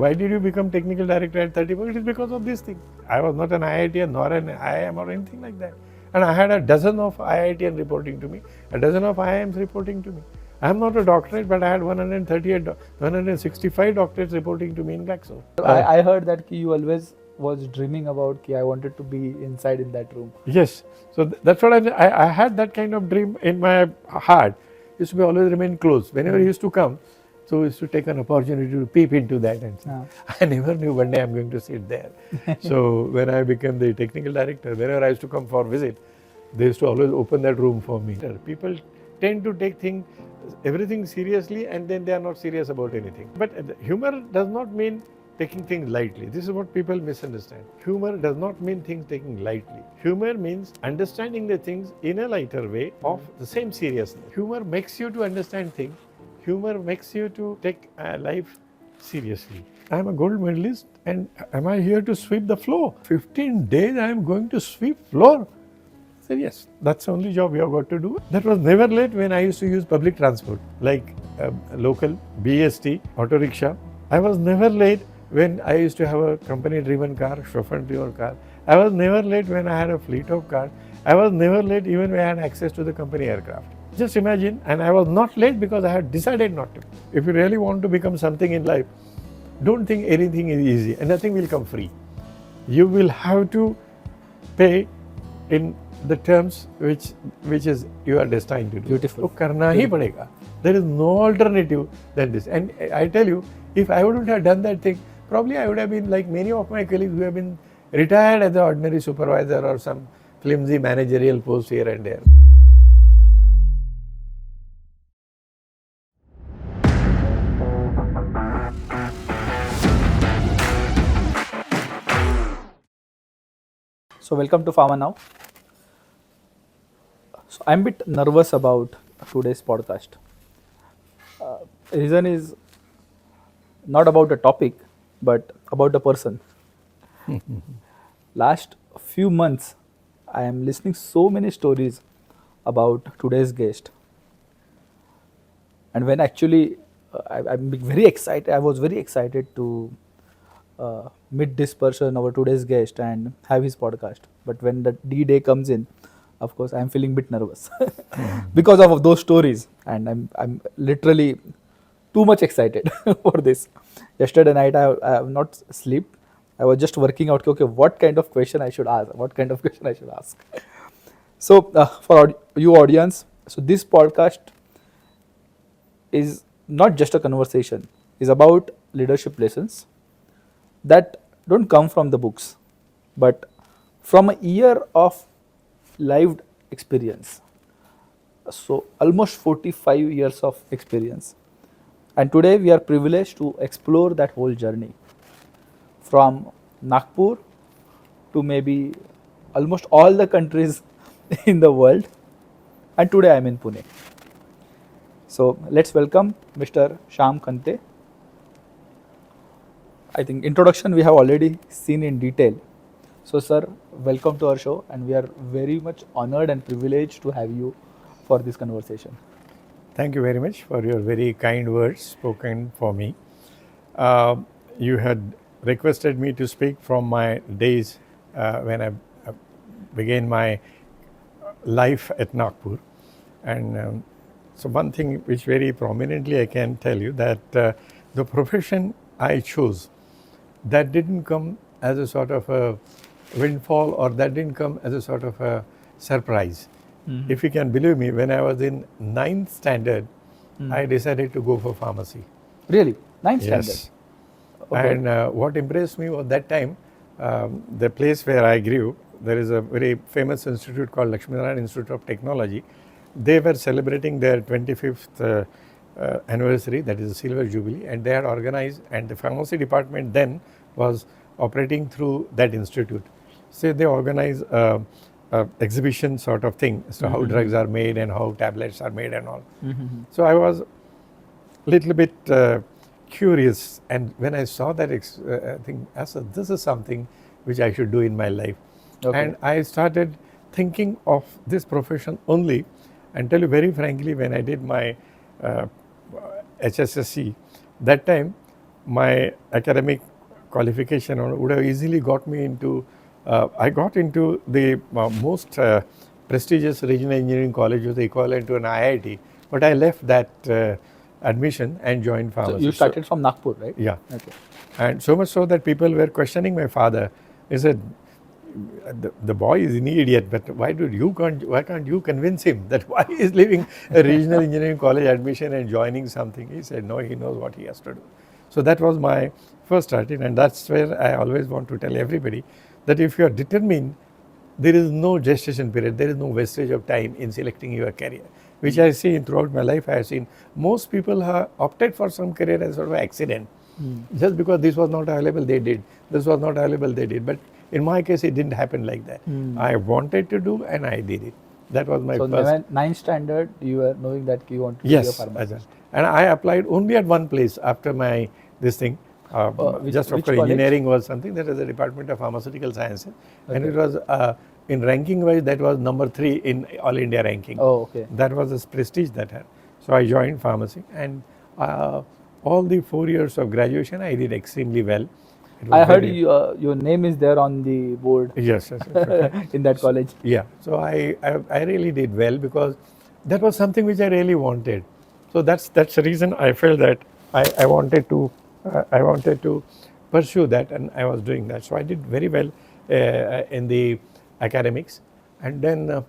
why did you become technical director at 34? It is because of this thing. I was not an IITian nor an IIM or anything like that. And I had a dozen of IITian reporting to me, a dozen of IIMs reporting to me. I am not a doctorate, but I had 165 doctorates reporting to me in Glaxo. I heard that you always was dreaming about I wanted to be inside in that room. Yes, so that's what I had that kind of dream in my heart. Used to be always remain close. Whenever he used to come, so used to take an opportunity to peep into that and say, I never knew one day I'm going to sit there. So when I became the technical director, whenever I used to come for visit, they used to always open that room for me. People tend to take everything seriously, and then they are not serious about anything. But humor does not mean taking things lightly. This is what people misunderstand. Humor does not mean things taking lightly. Humor means understanding the things in a lighter way of the same seriousness. Humor makes you to understand things. Humor makes you to take life seriously. I am a gold medalist, and am I here to sweep the floor? 15 days I am going to sweep floor. I said, yes, that's the only job you have got to do. That was never late when I used to use public transport, like local, BST, auto rickshaw. I was never late when I used to have a company-driven car, chauffeur-driven car. I was never late when I had a fleet of cars. I was never late even when I had access to the company aircraft. Just imagine, and I was not late because I had decided not to. If you really want to become something in life, don't think anything is easy and nothing will come free. You will have to pay in the terms which is you are destined to do. Beautiful. So karna hi padega. There is no alternative than this. And I tell you, if I wouldn't have done that thing, probably I would have been like many of my colleagues who have been retired as an ordinary supervisor or some flimsy managerial post here and there. So welcome to Pharma Now. So I'm a bit nervous about today's podcast. Reason is not about the topic, but about the person. Last few months, I am listening so many stories about today's guest, and when actually I'm very excited. I was very excited to meet this person, our today's guest, and have his podcast. But when the D-Day comes in, of course, I'm feeling a bit nervous because of those stories, and I'm literally too much excited for this. Yesterday night, I have not slept. I was just working out, okay, what kind of question I should ask, So for you audience, so this podcast is not just a conversation. It's about leadership lessons that don't come from the books, but from a year of lived experience. So almost 45 years of experience. And today we are privileged to explore that whole journey from Nagpur to maybe almost all the countries in the world. And today I am in Pune. So let's welcome Mr. Shyam Khante. I think introduction we have already seen in detail. So sir, welcome to our show, and we are very much honored and privileged to have you for this conversation. Thank you very much for your very kind words spoken for me. You had requested me to speak from my days when I began my life at Nagpur. And so one thing which very prominently I can tell you that the profession I chose, that didn't come as a sort of a windfall, or that didn't come as a sort of a surprise. Mm-hmm. If you can believe me, when I was in 9th standard, I decided to go for pharmacy. Really? 9th standard? Yes. Okay. And what impressed me was that time, the place where I grew, there is a very famous institute called Lakshminarayan Institute of Technology. They were celebrating their 25th anniversary, that is the Silver Jubilee, and they had organized, and the pharmacy department then was operating through that institute. So they organized exhibition sort of thing, so how drugs are made and how tablets are made and all. So I was a little bit curious, and when I saw that, I think, this is something which I should do in my life. Okay. And I started thinking of this profession only, and tell you very frankly, when I did my HSSC, that time my academic qualification would have easily got me into, I got into the most prestigious regional engineering college, was the equivalent to an IIT, but I left that admission and joined So pharmacy. you started from Nagpur, right? Yeah. Okay. And so much so that people were questioning my father. He said, the boy is an idiot, but why can't you convince him that why he is leaving a regional engineering college admission and joining something? He said, no, he knows what he has to do. So that was my first starting, and that's where I always want to tell everybody that if you are determined, there is no gestation period, there is no wastage of time in selecting your career, which I see throughout my life. I have seen most people have opted for some career as sort of accident. Just because this was not available, they did. This was not available, they did. But in my case, it didn't happen like that. I wanted to do and I did it. That was my So first. ninth standard, you were knowing that you want to Yes, be a pharmacist. and I applied only at one place after my this thing. Which Just after college? engineering was something, that is the Department of Pharmaceutical Sciences, and it was in ranking wise that was number 3 in all India ranking. Oh, okay. That was the prestige that had. So I joined pharmacy, and all the 4 years of graduation I did extremely well. It was I heard very- your name is there on the board Yes, in that college. yeah. So I really did well because that was something which I really wanted. So that's the reason I felt that I wanted to pursue that, and I was doing that. So I did very well in the academics, and then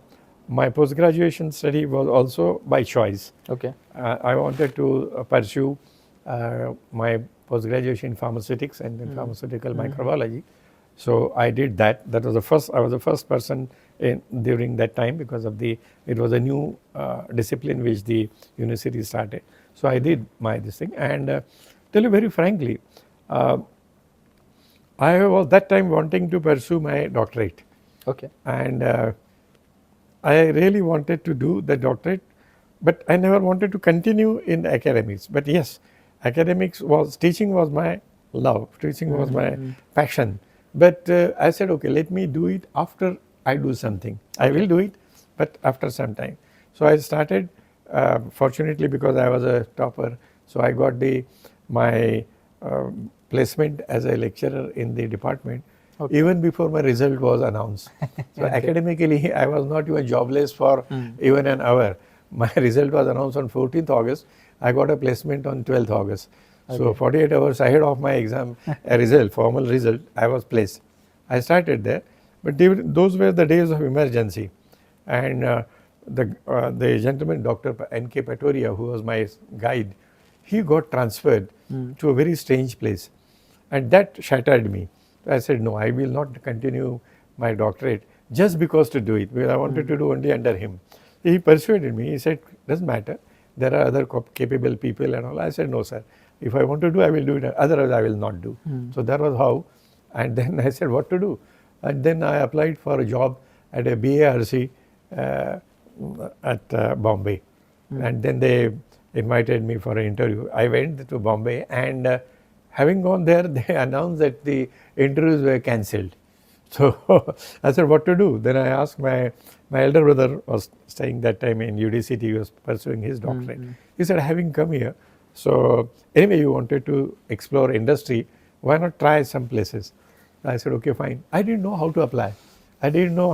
my post graduation study was also by choice. Okay. I wanted to pursue my post graduation in pharmaceutics and in pharmaceutical microbiology. So I did that. That was the first. I was the first person during that time because of it was a new discipline which the university started. So I did this thing, and tell you very frankly, I was that time wanting to pursue my doctorate, Okay. and I really wanted to do the doctorate, but I never wanted to continue in academics. But yes, teaching was my love, teaching was my passion. But I said, okay, let me do it after I do something. I will do it, but after some time. So I started, fortunately because I was a topper, so I got my placement as a lecturer in the department. Okay. Even before my result was announced. So academically, I was not even jobless for even an hour. My result was announced on 14th August. I got a placement on 12th August. So 48 hours ahead of my exam formal result, I was placed. I started there, but those were the days of emergency. And the gentleman, Dr. N.K. Patoria, who was my guide, he got transferred to a very strange place. And that shattered me. I said, no, I will not continue my doctorate just because to do it, because I wanted to do only under him. He persuaded me. He said, doesn't matter. There are other capable people and all. I said, no, sir. If I want to do, I will do it. Otherwise, I will not do. So that was how. And then I said, what to do? And then I applied for a job at a BARC at Bombay. And then they invited me for an interview. I went to Bombay, and having gone there, they announced that the interviews were cancelled. So I said, what to do? Then I asked my elder brother was staying that time in UDCT, he was pursuing his doctorate. He said, having come here, so anyway you wanted to explore industry, why not try some places? I said, okay, fine. I didn't know how to apply. I didn't know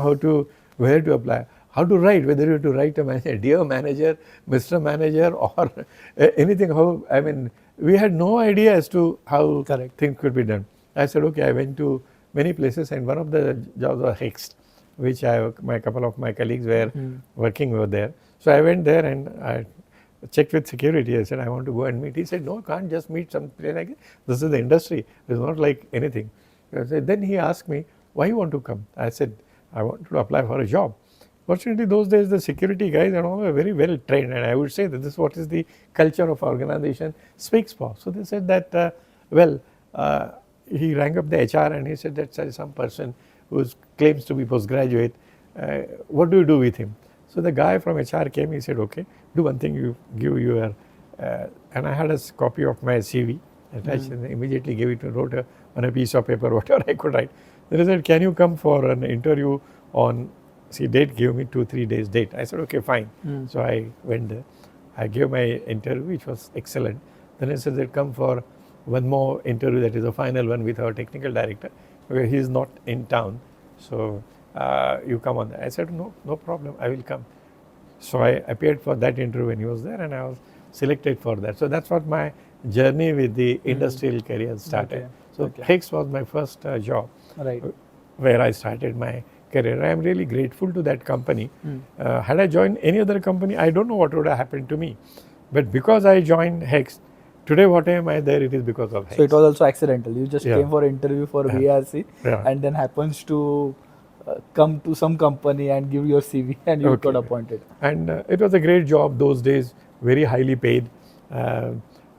where to apply, how to write, whether you have to write a manager, dear manager, Mr. Manager, or anything. We had no idea as to how things could be done. I said, okay, I went to many places, and one of the jobs was Hoechst, which a couple of my colleagues were working over there. So I went there and I checked with security. I said, I want to go and meet. He said, no, can't just meet somebody like this. This is the industry. It's not like anything. Then he asked me, why you want to come? I said, I want to apply for a job. Fortunately, those days the security guys and all were very well trained, and I would say that this is what is the culture of organization speaks for. So they said that, he rang up the HR and he said that some person who claims to be postgraduate, what do you do with him? So the guy from HR came, he said, okay, do one thing, you give your, and I had a copy of my CV attached, and immediately gave it, wrote on a piece of paper whatever I could write. Then he said, can you come for an interview on, date, give me 2-3 days date. I said, okay, fine. So I went there. I gave my interview, which was excellent. Then I said, come for one more interview, that is the final one with our technical director, where he is not in town. So you come on. I said, no problem, I will come. So I appeared for that interview when he was there, and I was selected for that. So that's what my journey with the industrial career started. So Hoechst was my first job, where I started my career. I am really grateful to that company. Had I joined any other company, I don't know what would have happened to me. But because I joined Hoechst, today what am I there, it is because of Hoechst. So it was also accidental. You just came for an interview for VRC and then happens to come to some company and give your CV and you got appointed. And it was a great job those days, very highly paid.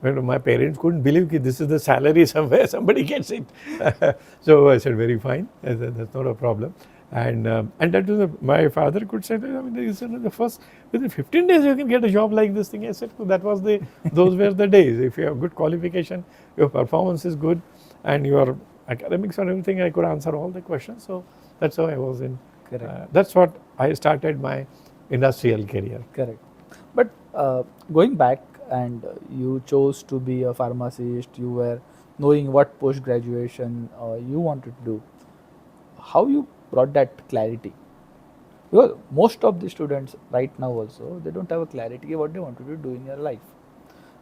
When my parents couldn't believe that this is the salary somewhere, somebody gets it. So I said, very fine, that's not a problem. And that was my father could say, I mean, this is the first, within 15 days you can get a job like this thing. I said, that was those were the days. If you have good qualification, your performance is good, and your academics and everything, I could answer all the questions. So that's how I was in. That's what I started my industrial career. Correct. But going back, and you chose to be a pharmacist, you were knowing what post-graduation you wanted to do. How you brought that clarity? Because most of the students right now also, they don't have a clarity what they wanted to do in their life.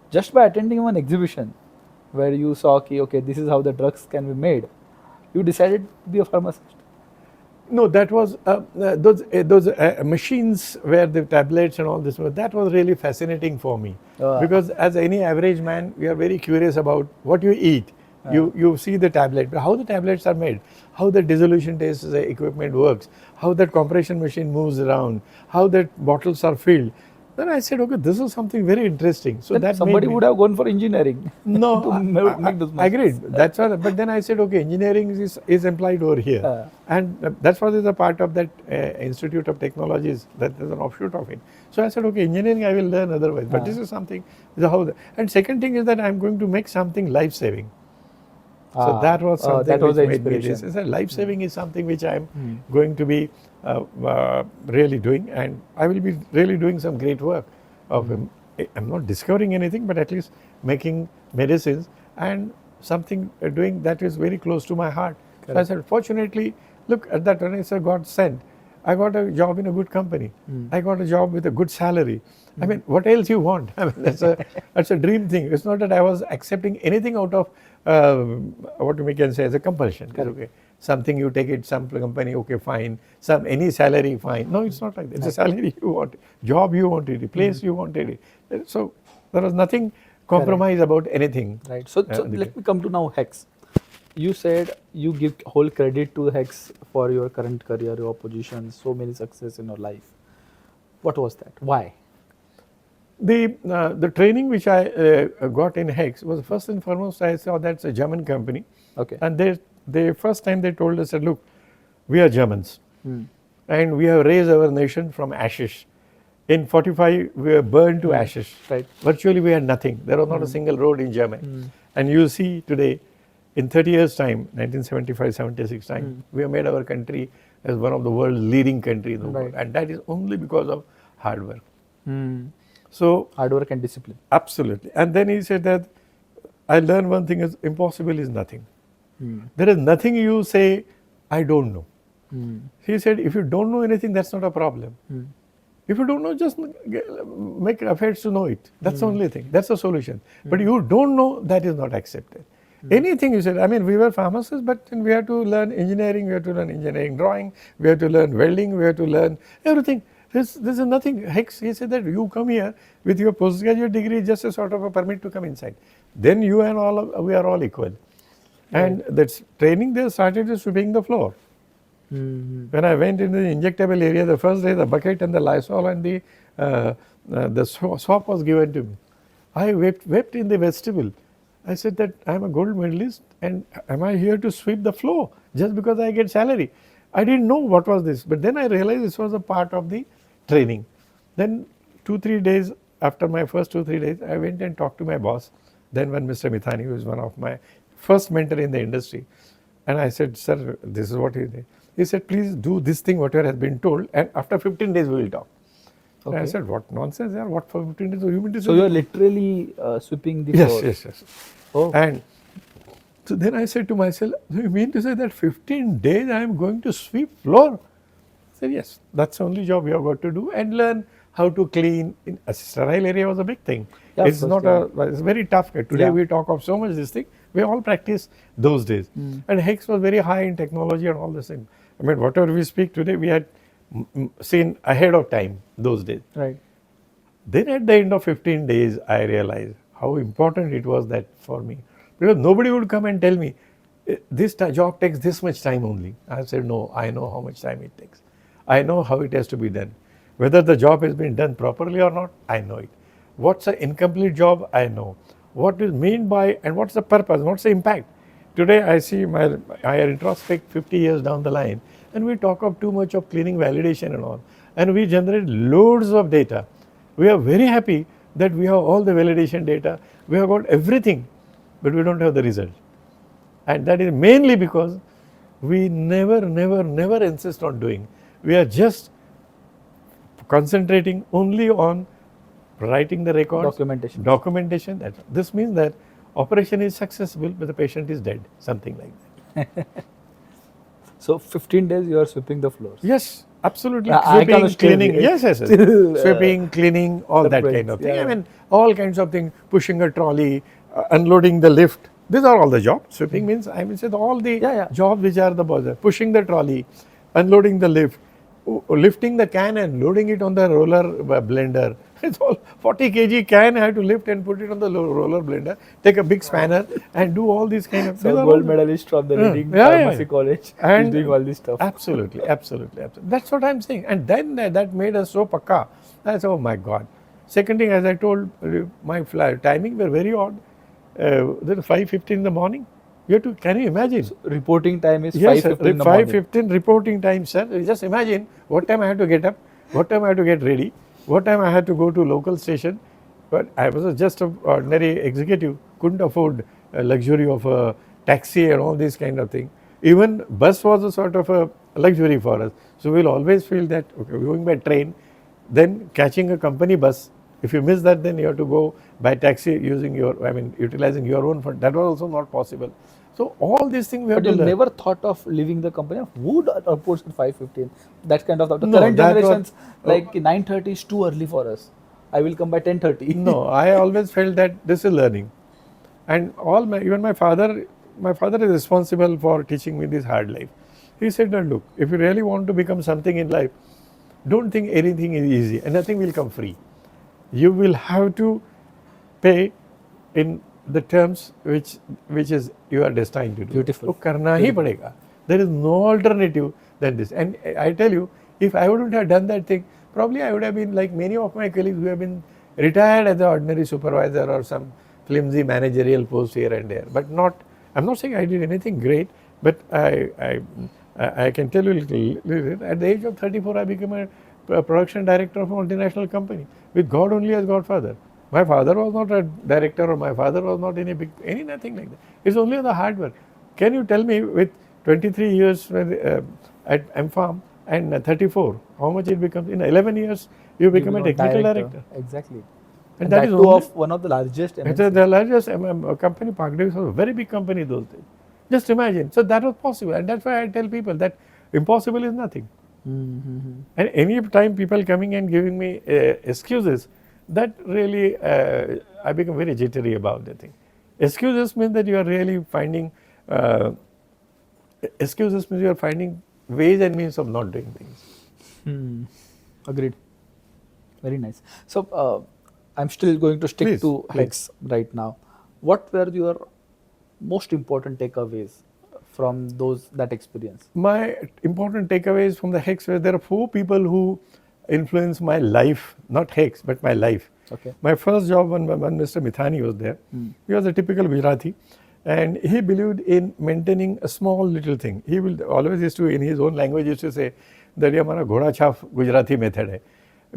Just by attending one exhibition where you saw, okay, this is how the drugs can be made, you decided to be a pharmacist. No, that was those machines where the tablets and all this, that was really fascinating for me. Because as any average man, we are very curious about what you eat. You see the tablet, but how the tablets are made, how the dissolution test equipment works, how that compression machine moves around, how that bottles are filled. Then I said, okay, this is something very interesting. So that somebody would have gone for engineering. No, to make those I agreed. That's why. But then I said, okay, engineering is implied over here, and that's what is a part of that Institute of Technologies. That is an offshoot of it. So I said, okay, engineering I will learn otherwise. But this is something. And second thing is that I'm going to make something life saving. So that was something that was which the inspiration. made me life saving is something which I'm going to be really doing, and I will be really doing some great work. I'm not discovering anything, but at least making medicines and something doing that is very close to my heart. So I said, fortunately, look at that when I said God sent. I got a job in a good company. I got a job with a good salary. I mean, what else you want? I mean, that's a dream thing. It's not that I was accepting anything out of what we can say as a compulsion. Okay, something you take it, some company, okay, fine. Any salary, fine. No, it's not like that. It's a salary you want, job you wanted, place you wanted. So there was nothing compromise about anything. Right. So let me come to now Hoechst. You said you give whole credit to Hoechst for your current career, your position, so many success in your life. What was that? Why? The training which I got in Hoechst was first and foremost, I saw that's a German company. Okay. And the first time they told us that, look, we are Germans and we have raised our nation from ashes. In 45, we were burned to ashes. Right. Virtually, we had nothing. There was not a single road in Germany. And you see today, in 30 years' time, 1975, 76 time, we have made our country as one of the world's leading countries in the world. And that is only because of hard work. So hard work and discipline. Absolutely. And then he said that I learned one thing is impossible is nothing. There is nothing you say, I don't know. He said, if you don't know anything, that's not a problem. If you don't know, just make efforts to know it. That's the only thing. That's the solution. But you don't know, that is not accepted. Anything you said, I mean, we were pharmacists, but we had to learn engineering, we had to learn engineering drawing, we had to learn welding, we had to learn everything. This is nothing. Hoechst, he said that you come here with your postgraduate degree, just a sort of a permit to come inside. Then you and we are all equal. And that's training, they started sweeping the floor. When I went into the injectable area, the first day, the bucket and the Lysol and the swab was given to me. I wept in the vestibule. I said that I am a gold medalist and am I here to sweep the floor just because I get salary? I didn't know what was this, but then I realized this was a part of the training. Then 2-3 days after my first 2-3 days, I went and talked to my boss. Then when Mr. Mithani, who is one of my first mentor in the industry, and I said, sir, this is what he did. He said, please do this thing, whatever has been told, and after 15 days we will talk. Okay. I said, what nonsense, what for 15 days? You mean to say? So you are literally sweeping the floor? Yes. Oh. And So then I said to myself, do you mean to say that 15 days I am going to sweep floor? I said, yes, that's the only job you have got to do and learn how to clean. In a sterile area was a big thing. Yeah, of It's course, not yeah. it's very tough. Today Yeah. we talk of so much this thing. We all practice those days. And Hoechst was very high in technology and all this thing. I mean, whatever we speak today, we had seen ahead of time those days. Right. Then at the end of 15 days, I realized how important it was that for me. Because nobody would come and tell me, this job takes this much time only. I said, no, I know how much time it takes. I know how it has to be done. Whether the job has been done properly or not, I know it. What's an incomplete job, I know. What is meant by, and what's the purpose, what's the impact. Today I see I introspect 50 years down the line and we talk of too much of cleaning validation and all. And we generate loads of data. We are very happy that we have all the validation data, we have got everything, but we don't have the result. And that is mainly because we never insist on doing. We are just concentrating only on writing the records. Documentation. This means that operation is successful, but the patient is dead, something like that. So 15 days you are sweeping the floors. Yes, absolutely. I Sweeping, can still cleaning. be- Yes. still, Sweeping, cleaning, all that separates, kind of thing. yeah. I mean, all kinds of things. Pushing a trolley, unloading the lift. These are all the jobs. Sweeping means, I will say, all the Yeah. jobs which are the bother. Pushing the trolley, unloading the lift, lifting the can and loading it on the roller blender. It's all 40 kg can I have to lift and put it on the roller blender, take a big spanner and do all these kind of So these are gold all- medalist from the leading Yeah, yeah, pharmacy yeah. college is And doing all this stuff. Absolutely. That's what I'm saying. And then that made us so pakka. I said, oh my God. Second thing, as I told my flight timing were very odd. Then 5:15 in the morning. You have to, can you imagine? Reporting time is Yes, 5:15 in the morning. 5:15 reporting time, sir. Just imagine what time I had to get up, what time I had to get ready, what time I had to go to local station. But I was just an ordinary executive, couldn't afford a luxury of a taxi and all these kind of thing. Even bus was a sort of a luxury for us. So we'll always feel that, okay, we're going by train, then catching a company bus. If you miss that, then you have to go by taxi using utilizing your own fund. That was also not possible. So all these things we have But to you learn. never thought of leaving the company? Who would reports at 5:15? That kind of thought. The No, current that was- generations, like 9:30 is too early for us. I will come by 10:30. No, I always felt that this is learning. And even my father is responsible for teaching me this hard life. He said that, look, if you really want to become something in life, don't think anything is easy and nothing will come free. You will have to pay in the terms which is you are destined to do. Beautiful. So karna hi padega. There is no alternative than this. And I tell you, if I wouldn't have done that thing, probably I would have been like many of my colleagues who have been retired as an ordinary supervisor or some flimsy managerial post here and there. But I'm not saying I did anything great, but I can tell you a little. At the age of 34, I became a production director of a multinational company with God only as Godfather. My father was not a director or my father was not nothing like that. It's only the hard work. Can you tell me with 23 years at M-Farm and 34, how much it becomes? In 11 years, you become a technical director. Exactly. And that that is too only, of one of the largest it's MNCs. the largest company. Park Davis was a very big company those days. Just imagine. So that was possible. And that's why I tell people that impossible is nothing. Mm-hmm. And any time people coming and giving me excuses, that really I become very jittery about the thing. Excuses mean that you are really finding ways and means of not doing things. Agreed. Very nice. So I'm still going to stick Please, to please. Hoechst right now. What were your most important takeaways from that experience? My important takeaways from the Hoechst were there are 4 people who influenced my life, not Hoechst, but my life. Okay. My first job when Mr. Mithani was there, he was a typical Gujarati and he believed in maintaining a small little thing. He will always used to, in his own language, used to say that ये हमारा घोड़ा छाप Gujarati method है.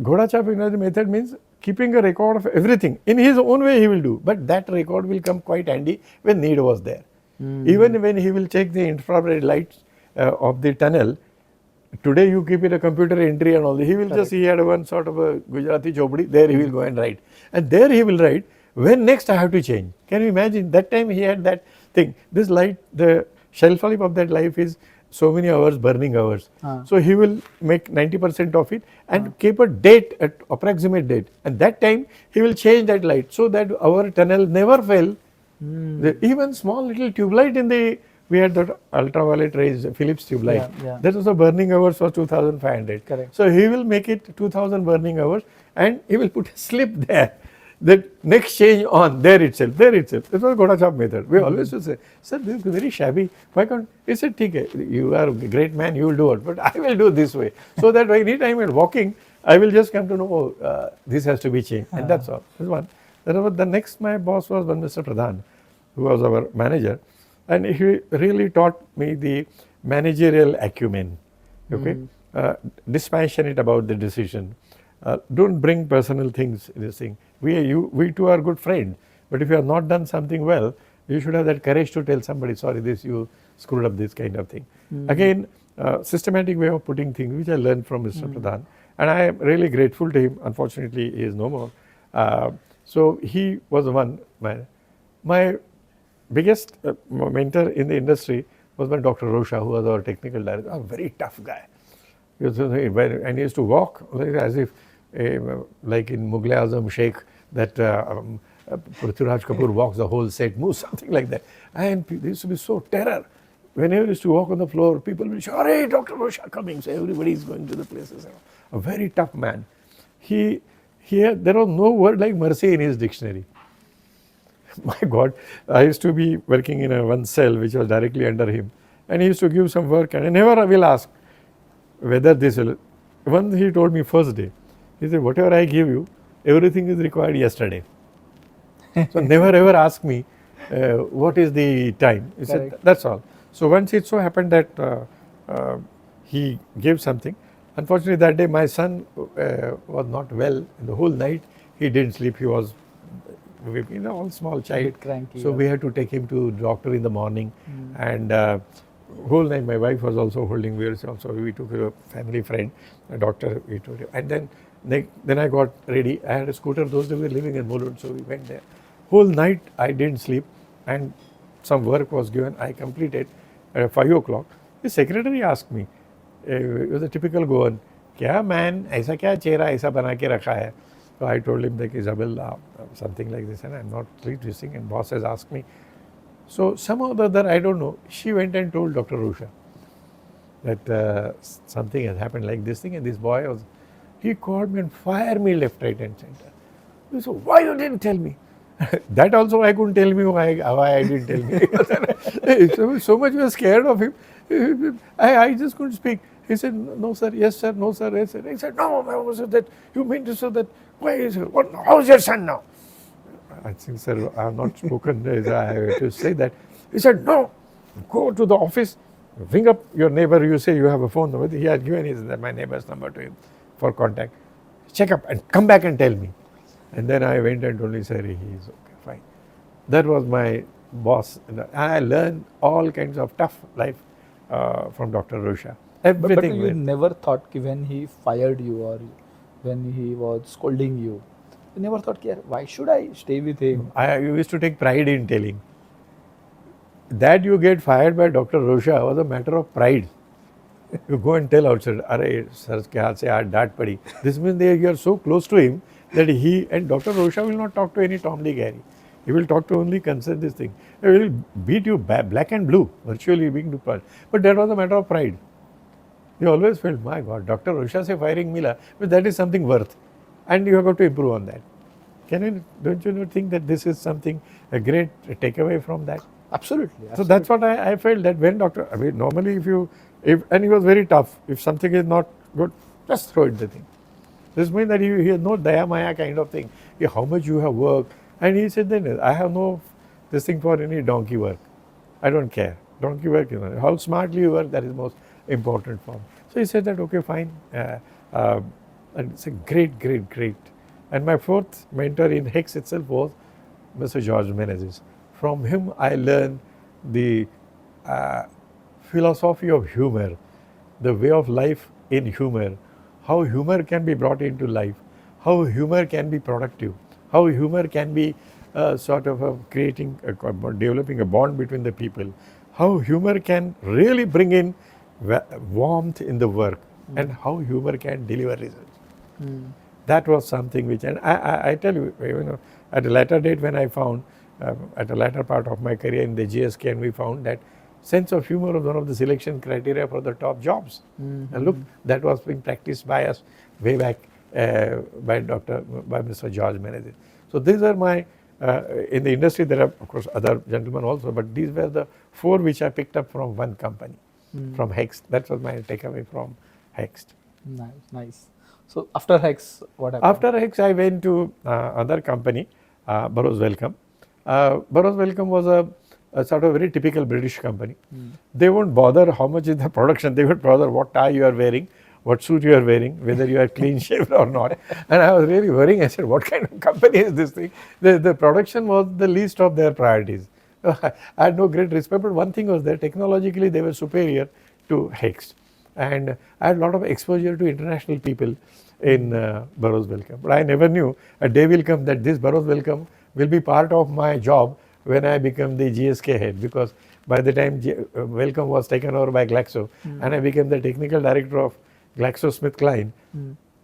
घोड़ा छाप Gujarati method means keeping a record of everything. In his own way he will do, but that record will come quite handy when need was there. Even when he will check the infrared lights of the tunnel, today you keep it a computer entry and all that. He will just, he had one sort of a Gujarati chopdi, there he will go and write. And there he will write, when next I have to change. Can you imagine? That time he had that thing. This light, the shelf life of that life is so many hours, burning hours. So he will make 90% of it and keep a date, at approximate date, and that time he will change that light so that our tunnel never fail. Even small little tube light in the, we had that ultraviolet rays, Philips tube light. That was a burning hours was 2500. Correct. So he will make it 2000 burning hours and he will put a slip there. That next change on there itself. This was Goda Chop method. We always used to say, sir, this is very shabby. Why can't? He said, okay, you are a great man, you will do it, but I will do this way. So that any time I'm walking, I will just come to know this has to be changed, and that's all. This one. The next my boss was one Mr. Pradhan, who was our manager, and he really taught me the managerial acumen. Okay, dispassionate about the decision. Don't bring personal things in this thing. We two are good friends, but if you have not done something well, you should have that courage to tell somebody, sorry, this you screwed up, this kind of thing. Again, systematic way of putting things, which I learned from Mr. Pradhan, and I am really grateful to him. Unfortunately, he is no more. So he was the one. My biggest mentor in the industry was my Dr. Rosha, who was our technical director, a very tough guy. And he used to walk as if, like in Mughal Azam Sheikh, that Prithviraj Kapoor walks the whole set, moves, something like that. And there used to be so terror. Whenever he used to walk on the floor, people will shout, "Hey, Dr. Rosha coming!" So everybody is going to the places. A very tough man. There was no word like mercy in his dictionary. My God, I used to be working in one cell which was directly under him, and he used to give some work, and I never will ask whether this will. Once he told me first day, he said, whatever I give you, everything is required yesterday. So never ever ask me what is the time. He said, that's all. So once it so happened that he gave something. Unfortunately, that day my son was not well. And the whole night he didn't sleep. He was, all small child. Cranky, so we had to take him to doctor in the morning, and whole night my wife was also holding wheels. Also we took a family friend, a doctor. We took him, and then I got ready. I had a scooter. Those days we were living in Mulund, so we went there. Whole night I didn't sleep, and some work was given. I completed at 5 o'clock. The secretary asked me. It was a typical Goan. Kya man, aisa kya chehra aisa bana ke rakha hai? So I told him that Isabel, something like this, and I'm not reducing. And boss has asked me. So somehow or the other, I don't know. She went and told Dr. Rosha that something has happened like this thing, and this boy was. He called me and fired me left, right, and center. He said, why you didn't tell me? That also I couldn't tell me why I didn't tell me. So much we were scared of him. I just couldn't speak. He said, no sir, yes sir, no sir, yes sir. He said, no, I was that. You mean to say that? Why is it? How's your son now? I think, sir, I have not spoken. I have to say that. He said, no, go to the office, ring up your neighbor. You say you have a phone number. He had given my neighbor's number to him for contact. Check up and come back and tell me. And then I went and told him, sir, he is okay, fine. That was my boss. I learned all kinds of tough life from Dr. Rosha. Everything. But you never thought when he fired you or when he was scolding you, you never thought, why should I stay with him? I used to take pride in telling. That you get fired by Dr. Rosha was a matter of pride. You go and tell outside, "Arey, sir, ke haath se aaj daat padi." This means you are so close to him that he and Dr. Rosha will not talk to any Tom, Dick, Harry. He will talk to only concern this thing. He will beat you black and blue, virtually being to part. But that was a matter of pride. You always felt, my God, Dr. Rosha se firing mila, but that is something worth. And you have got to improve on that. Don't you think that this is something, a great takeaway from that? Absolutely. So that's what I felt, that when normally and he was very tough. If something is not good, just throw it the thing. This means that he has no daya maya kind of thing. How much you have worked. And he said, then I have no this thing for any donkey work. I don't care. Donkey work, how smartly you work, that is most important for me. So he said that, okay, fine. And it's a great. And my fourth mentor in Hoechst itself was Mr. George Menezes. From him I learned the philosophy of humor, the way of life in humor, how humor can be brought into life, how humor can be productive, how humor can be sort of developing a bond between the people, how humor can really bring in warmth in the work, and how humor can deliver results. That was something which, and I tell you, at a later date when I found, at a later part of my career in the GSK, and we found that sense of humor was one of the selection criteria for the top jobs. And look, that was being practiced by us way back by Mr. George Menezes. So these are my, in the industry there are of course other gentlemen also, but these were the 4 which I picked up from one company, from Hoechst. That was my takeaway from Hoechst. Nice. So after Hoechst, what happened? After Hoechst, I went to other company, Burroughs Wellcome. Burroughs Wellcome was a sort of very typical British company. They won't bother how much is the production. They would bother what tie you are wearing, what suit you are wearing, whether you are clean shaved or not. And I was really worrying. I said, what kind of company is this thing? The production was the least of their priorities. I had no great respect, but one thing was that technologically they were superior to Hoechst. And I had a lot of exposure to international people in Burroughs Wellcome. But I never knew a day will come that this Burroughs Wellcome will be part of my job when I become the GSK head, because by the time Wellcome was taken over by Glaxo and I became the technical director of GlaxoSmithKline,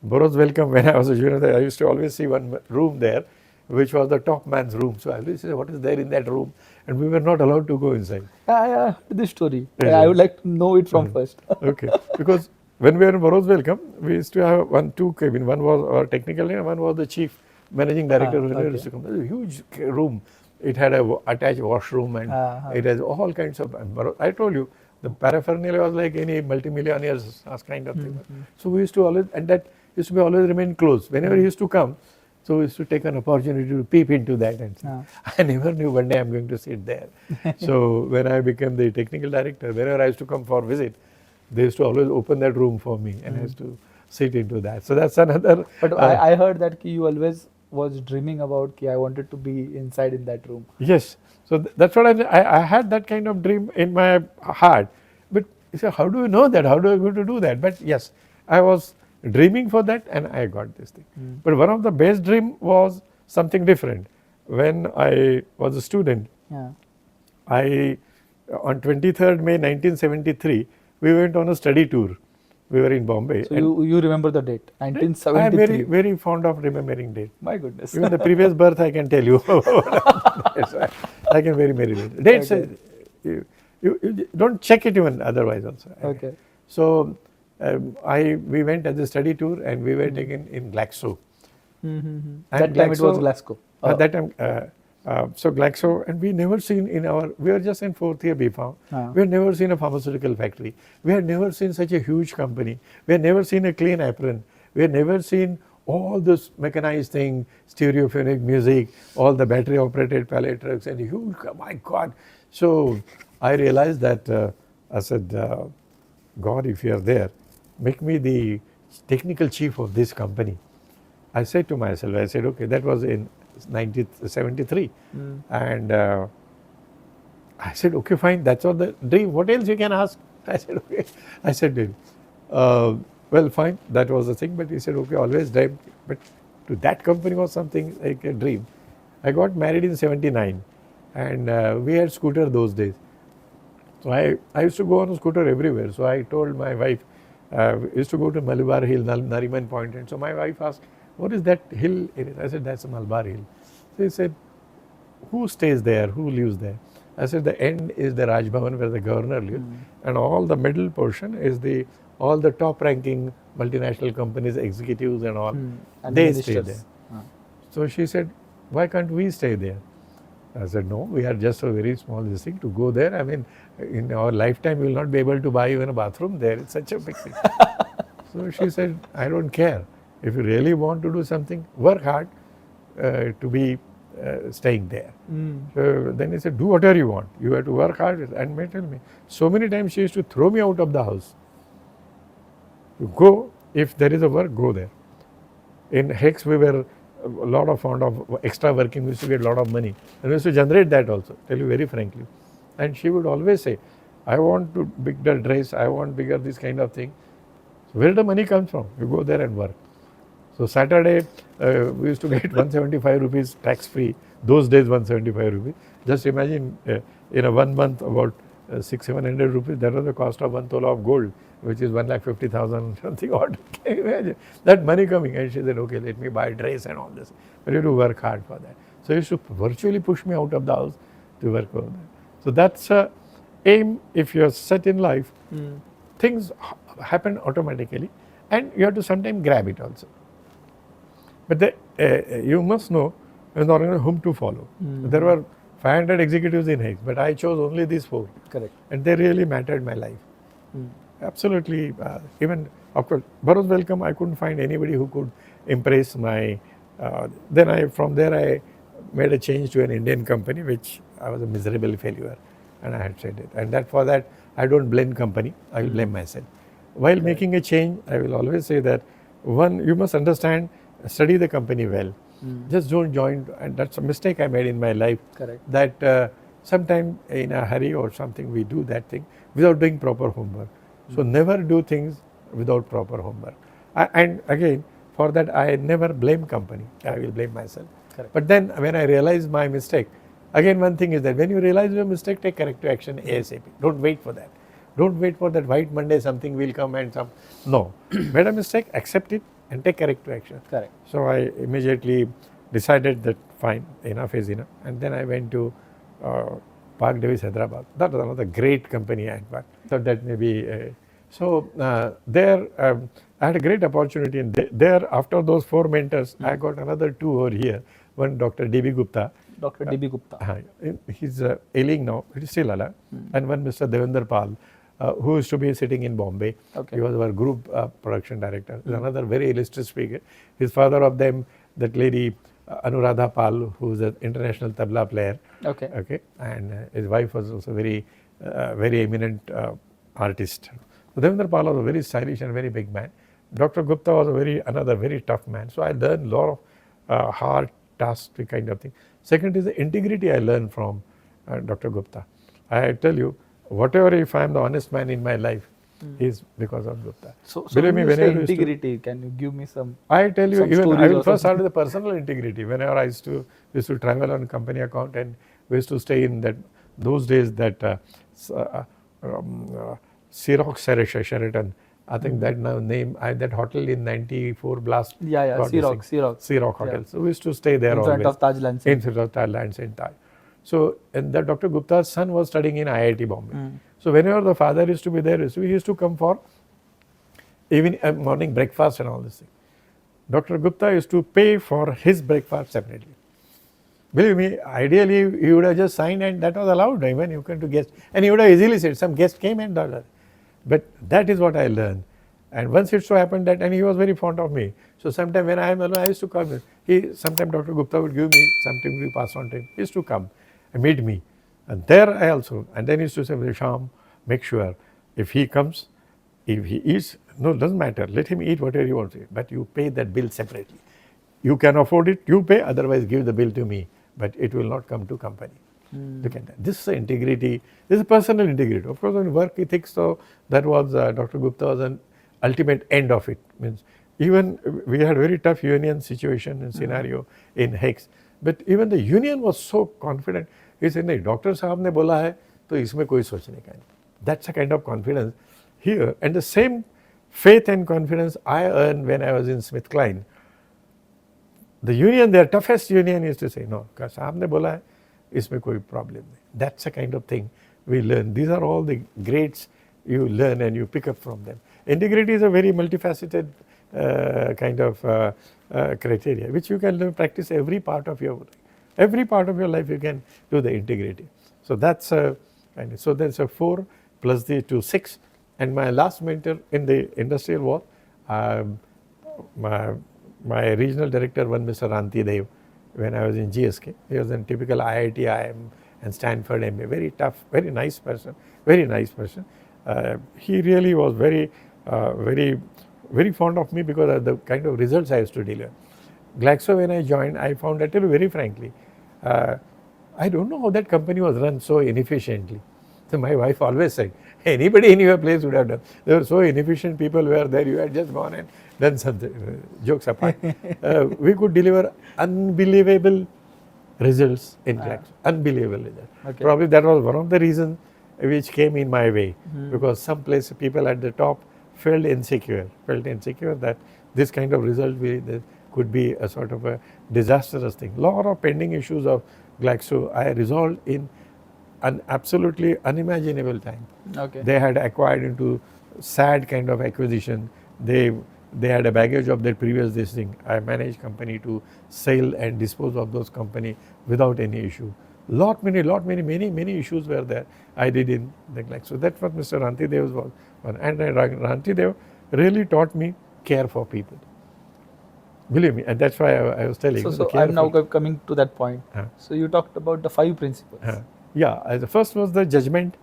Burroughs Wellcome, when I was a junior, I used to always see one room there, which was the top man's room. So I always say, what is there in that room? And we were not allowed to go inside. I heard this story. Yes, I would like to know it from first. Okay, because when we were in Burroughs Wellcome, we used to have two cabins. One was our technical and one was the chief managing director. It was a huge room. It had a attached washroom and it has all kinds of. I told you, the paraphernalia was like any multimillionaire's kind of thing. So we used to always, and that used to be always remain closed. Whenever he used to come, so we used to take an opportunity to peep into that and see. I never knew one day I'm going to sit there. So when I became the technical director, whenever I used to come for visit, they used to always open that room for me and I used to sit into that. So that's another. But I heard that you always was dreaming about I wanted to be inside in that room. Yes. So that's what I had that kind of dream in my heart. But you say, how do you know that? How do I go to do that? But yes, I was dreaming for that and I got this thing. But one of the best dream was something different. When I was a student, I on 23rd May 1973, we went on a study tour. We were in Bombay. So you remember the date, 1973? I am very, very fond of remembering date. My goodness. Even the previous birth I can tell you. I can very date. Dates, okay. You don't check it even otherwise also. Okay. So we went as a study tour and we were taken in Glaxo. That time it was Glaxo. That time, so Glaxo, and we never seen we were just in 4th year B.Pharm. We had never seen a pharmaceutical factory. We had never seen such a huge company. We had never seen a clean apron. We had never seen all this mechanized thing, stereophonic music, all the battery operated pallet trucks and huge, my God. So I realized that, I said, God, if you are there, make me the technical chief of this company. I said to myself, I said, okay, that was in 1973. And I said, okay, fine, that's all the dream. What else you can ask? I said, okay. I said, well, fine, that was the thing. But he said, okay, always dream. But to that company was something like a dream. I got married in 79 and we had scooter those days. So I used to go on a scooter everywhere. So I told my wife, we used to go to Malabar Hill, Nariman Point. And so my wife asked, what is that hill? I said, that's a Malabar Hill. So he said, who stays there? Who lives there? I said, the end is the Raj Bhavan where the governor lives. And all the middle portion is all the top ranking multinational companies, executives and all, and they stay there. So she said, why can't we stay there? I said, no, we are just a very small thing to go there. I mean, in our lifetime, we will not be able to buy even a bathroom there. It's such a big thing. So she said, I don't care. If you really want to do something, work hard to be staying there. So then he said, do whatever you want. You have to work hard and tell me. So many times she used to throw me out of the house. You go, if there is a work, go there. In Hoechst, we were a lot of fond of extra working. We used to get a lot of money. And we used to generate that also, tell you very frankly. And she would always say, I want to bigger dress, I want bigger this kind of thing. So where the money comes from? You go there and work. So Saturday, we used to get 175 rupees tax free Those days 175 rupees. Just imagine in a 1 month about 600-700 rupees. That was the cost of 1 tola of gold, which is 1,50,000 something odd. Can you imagine that money coming? And she said, okay, let me buy a dress and all this. But you have to work hard for that. So you used to virtually push me out of the house to work over that. So that's a aim. If you're set in life, things happen automatically, and you have to sometimes grab it also. But you must know whom to follow. There were 500 executives in Hoechst, but I chose only these 4. Correct. And they really mattered my life. Absolutely. Even, of course, Burroughs Wellcome, I couldn't find anybody who could impress my. Then from there I made a change to an Indian company, which I was a miserable failure, and I had said it. And for that, I don't blame company, I will blame myself. While making a change, I will always say that, one, you must understand, study the company well. Just don't join, and that's a mistake I made in my life. Correct. That sometime in a hurry or something, we do that thing without doing proper homework. So never do things without proper homework. And again, for that I never blame company, I will blame myself. Correct. But then when I realize my mistake, again one thing is that when you realize your mistake, take corrective action ASAP. Don't wait for that. Don't wait for that white Monday something will come and some. No, made a mistake, accept it and take corrective action. Correct. So I immediately decided that fine, enough is enough. And then I went to Park Davis, Hyderabad. That was another great company I had worked. So that may be. There I had a great opportunity. And there, after those 4 mentors, I got another 2 over here. One, Dr. D.B. Gupta. Dr. D.B. Gupta. He's ailing now, but he's still alive. And one, Mr. Devendra Pal, who used to be sitting in Bombay. Okay. He was our group production director. He's another very illustrious speaker. His father of them, that lady Anuradha Pal, who is an international tabla player. Okay. Okay. And his wife was also very eminent artist. So Devendra Pal was a very stylish and very big man. Dr. Gupta was another very tough man. So I learned a lot of hard tasks kind of thing. Second is the integrity I learned from Dr. Gupta. I tell you, whatever, if I am the honest man in my life, is because of Gupta. So believe me, when you say whenever integrity, can you give me some? I tell you, some even stories I will or first something? start with the personal integrity. Whenever I used to travel on company account, and we used to stay in those days that Xerox Sheraton. I think that now name, that hotel in 94 Blast. Yeah, Xerox Hotel. Yeah. So we used to stay there in always. front of Taj Lansing. In front of Taj Lansing. So, and that Dr. Gupta's son was studying in IIT Bombay. So whenever the father used to be there, he used to come for even morning breakfast and all this thing. Dr. Gupta used to pay for his breakfast separately. Believe me, ideally he would have just signed and that was allowed, even you can to guest. And he would have easily said, some guest came and that. But that is what I learned. And once it so happened that, and he was very fond of me. So sometime when I am alone, I used to come. Sometime Dr. Gupta would give me something to pass on to him. He used to come and meet me. And there I also, and then he used to say, Shyam, make sure if he comes, if he eats, no, doesn't matter. Let him eat whatever he wants to eat, but you pay that bill separately. You can afford it, you pay, otherwise give the bill to me, but it will not come to company. Look at that. This is integrity. This is personal integrity. Of course, in work ethics, so that was Dr. Gupta was an ultimate end of it. Means even we had very tough union situation and scenario in Hoechst, but even the union was so confident. He said, "नहीं, doctor साहब ने बोला है, तो इसमें कोई सोचने का नहीं." That's a kind of confidence here, and the same faith and confidence I earned when I was in SmithKline. The union, their toughest union, is to say, "No, साहब ने बोला है, इसमें कोई problem नहीं." That's a kind of thing we learn. These are all the grades you learn and you pick up from them. Integrity is a very multifaceted kind of criteria, which you can practice every part of your life. Every part of your life you can do the integrity. So that's so there's a 4 plus the 2, 6. And my last mentor in the industrial was my regional director, one Mr. Ranti Dev, when I was in GSK. He was a typical IIT, IIM and Stanford MBA. Very tough, very nice person, very nice person. He really was very fond of me because of the kind of results I used to deliver. Glaxo, when I joined, I found, I tell you very frankly, I don't know how that company was run so inefficiently. So my wife always said, anybody in your place would have done. There were so inefficient people were there, you had just gone and done something. Jokes apart. We could deliver unbelievable results in Glaxo. Unbelievable result. Okay. Probably that was one of the reasons which came in my way, Hmm. because some place people at the top felt insecure that this kind of result that could be a sort of a disastrous thing. Lot of pending issues of Glaxo I resolved in an absolutely unimaginable time. Okay. They had acquired into sad kind of acquisition. They had a baggage of their previous this thing. I managed company to sell and dispose of those company without any issue. Many issues were there. I did in the Glaxo. So that's what Mr. Ranti Dev was on. And Ranti Dev really taught me care for people. Believe me, and that's why I was telling you. So I'm now coming to that point. So you talked about the 5 principles. Yeah, the first was the judgment.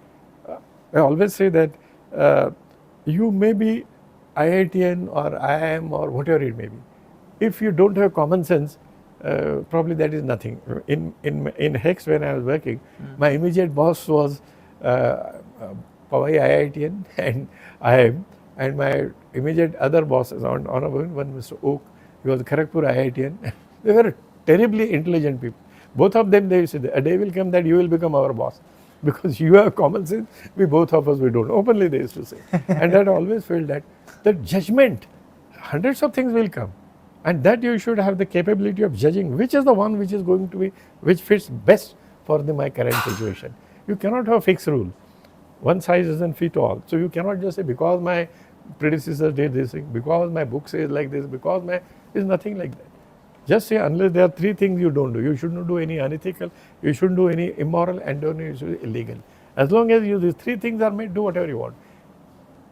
I always say that you may be IITN or IIM or whatever it may be. If you don't have common sense, probably that is nothing. In Hoechst, when I was working, my immediate boss was Powai IITN and IIM, and my immediate other bosses on one Mr. Oak, he was Kharagpur IITN. They were terribly intelligent people. Both of them, they said, a day will come that you will become our boss. Because you have common sense, both of us, we don't. Openly they used to say. And that I always felt that the judgment, hundreds of things will come. And that you should have the capability of judging which is the one which is going to be, which fits best for my current situation. You cannot have a fixed rule. One size doesn't fit all. So you cannot just say, because my predecessor did this thing, because my book says like this, because is nothing like that. Just say, unless there are 3 things you don't do. You shouldn't do any unethical, you shouldn't do any immoral, and don't do illegal. As long as these 3 things are made, do whatever you want.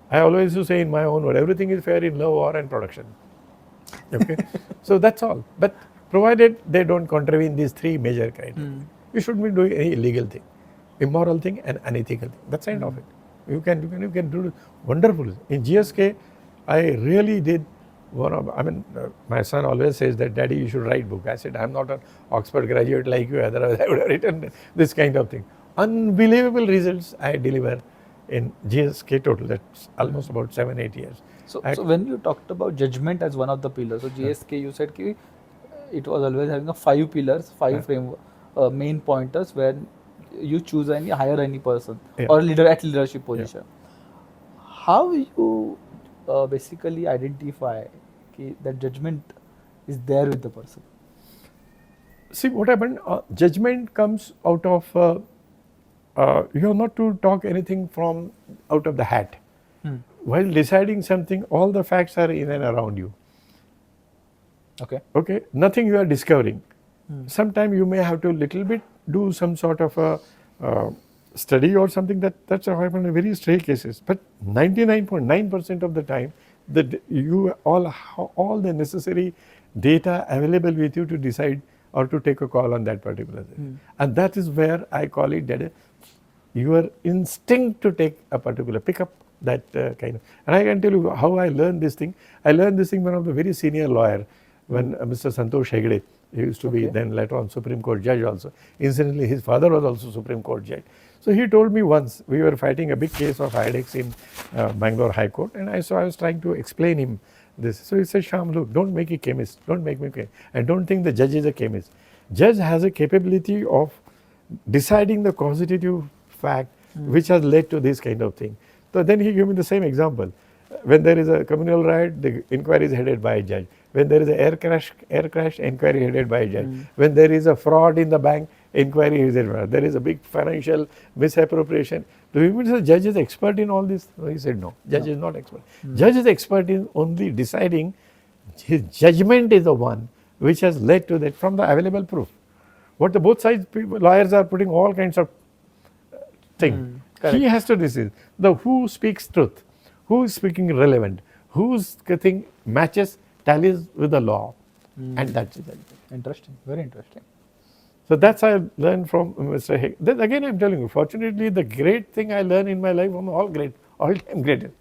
I always used to say in my own word, everything is fair in love, war and production. Okay? So that's all. But provided they don't contravene these 3 major criteria, you shouldn't be doing any illegal thing, immoral thing and unethical thing. That's the end of it. You can do wonderful. In GSK, I really did my son always says that, Daddy, you should write book. I said, I'm not an Oxford graduate like you, otherwise I would have written this kind of thing. Unbelievable results I deliver in GSK total. That's almost about 7-8 years. So when you talked about judgment as one of the pillars, so GSK, you said it was always having a 5 pillars, 5 framework, main pointers where you choose hire any person or leader at leadership position. How you basically identify that judgment is there with the person? See what happened, judgment comes out of, you have not to talk anything from out of the hat. While deciding something, all the facts are in and around you. Okay, nothing you are discovering. Sometimes you may have to little bit do some sort of a study or something. That's how happened in very stray cases. But 99.9% of the time, you all the necessary data available with you to decide or to take a call on that particular thing. And that is where I call it that your instinct to take a particular pick up that kind of. And I can tell you how I learned this thing. I learned this thing from one of the very senior lawyer, when Mr. Santosh Hegde, he used to be then later on Supreme Court judge also. Incidentally, his father was also Supreme Court judge. So he told me once, we were fighting a big case of IDEX in Bangalore High Court, and I was trying to explain him this. So he said, Shyam, look, don't make a chemist, don't make me a chemist, and don't think the judge is a chemist. Judge has a capability of deciding the causative fact which has led to this kind of thing. So then he gave me the same example. When there is a communal riot, the inquiry is headed by a judge. When there is an air crash, inquiry headed by a judge. When there is a fraud in the bank, inquiry is headed by a judge. There is a big financial misappropriation. Do you mean the judge is expert in all this? No, he said no. Judge is not expert. Judge is expert in only deciding. His judgment is the one which has led to that from the available proof. What the both sides lawyers are putting all kinds of thing. He has to decide the who speaks truth, who is speaking relevant, whose thing matches, tallies with the law, and that's it. Interesting, very interesting. So that's I learned from Mr. Hoechst. Then again, I'm telling you, fortunately, the great thing I learned in my life from all time greatest.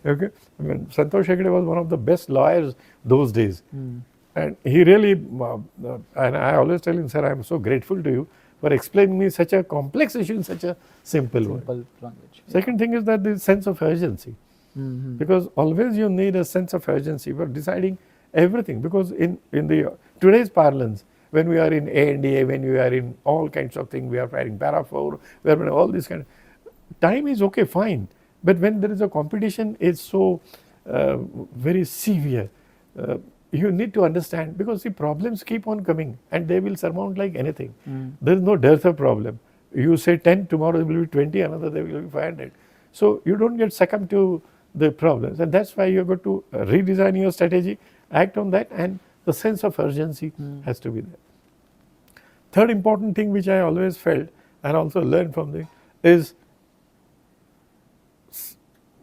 Okay, I mean, Santosh Hegde was one of the best lawyers those days, and he really, and I always tell him, sir, I am so grateful to you for explaining me such a complex issue in such a simple word. Language. Second thing is that the sense of urgency, because always you need a sense of urgency for deciding everything. Because in the today's parlance, when we are in A&A, when we are in all kinds of things, we are firing para 4, we are doing all this kind of, time is okay, fine. But when there is a competition, it's so very severe. You need to understand, because the problems keep on coming and they will surmount like anything. There is no dearth of problem. You say 10, tomorrow there will be 20, another there will be 500. So you don't get succumbed to the problems, and that's why you have got to redesign your strategy, act on that, and the sense of urgency has to be there. Third important thing which I always felt and also learned from this is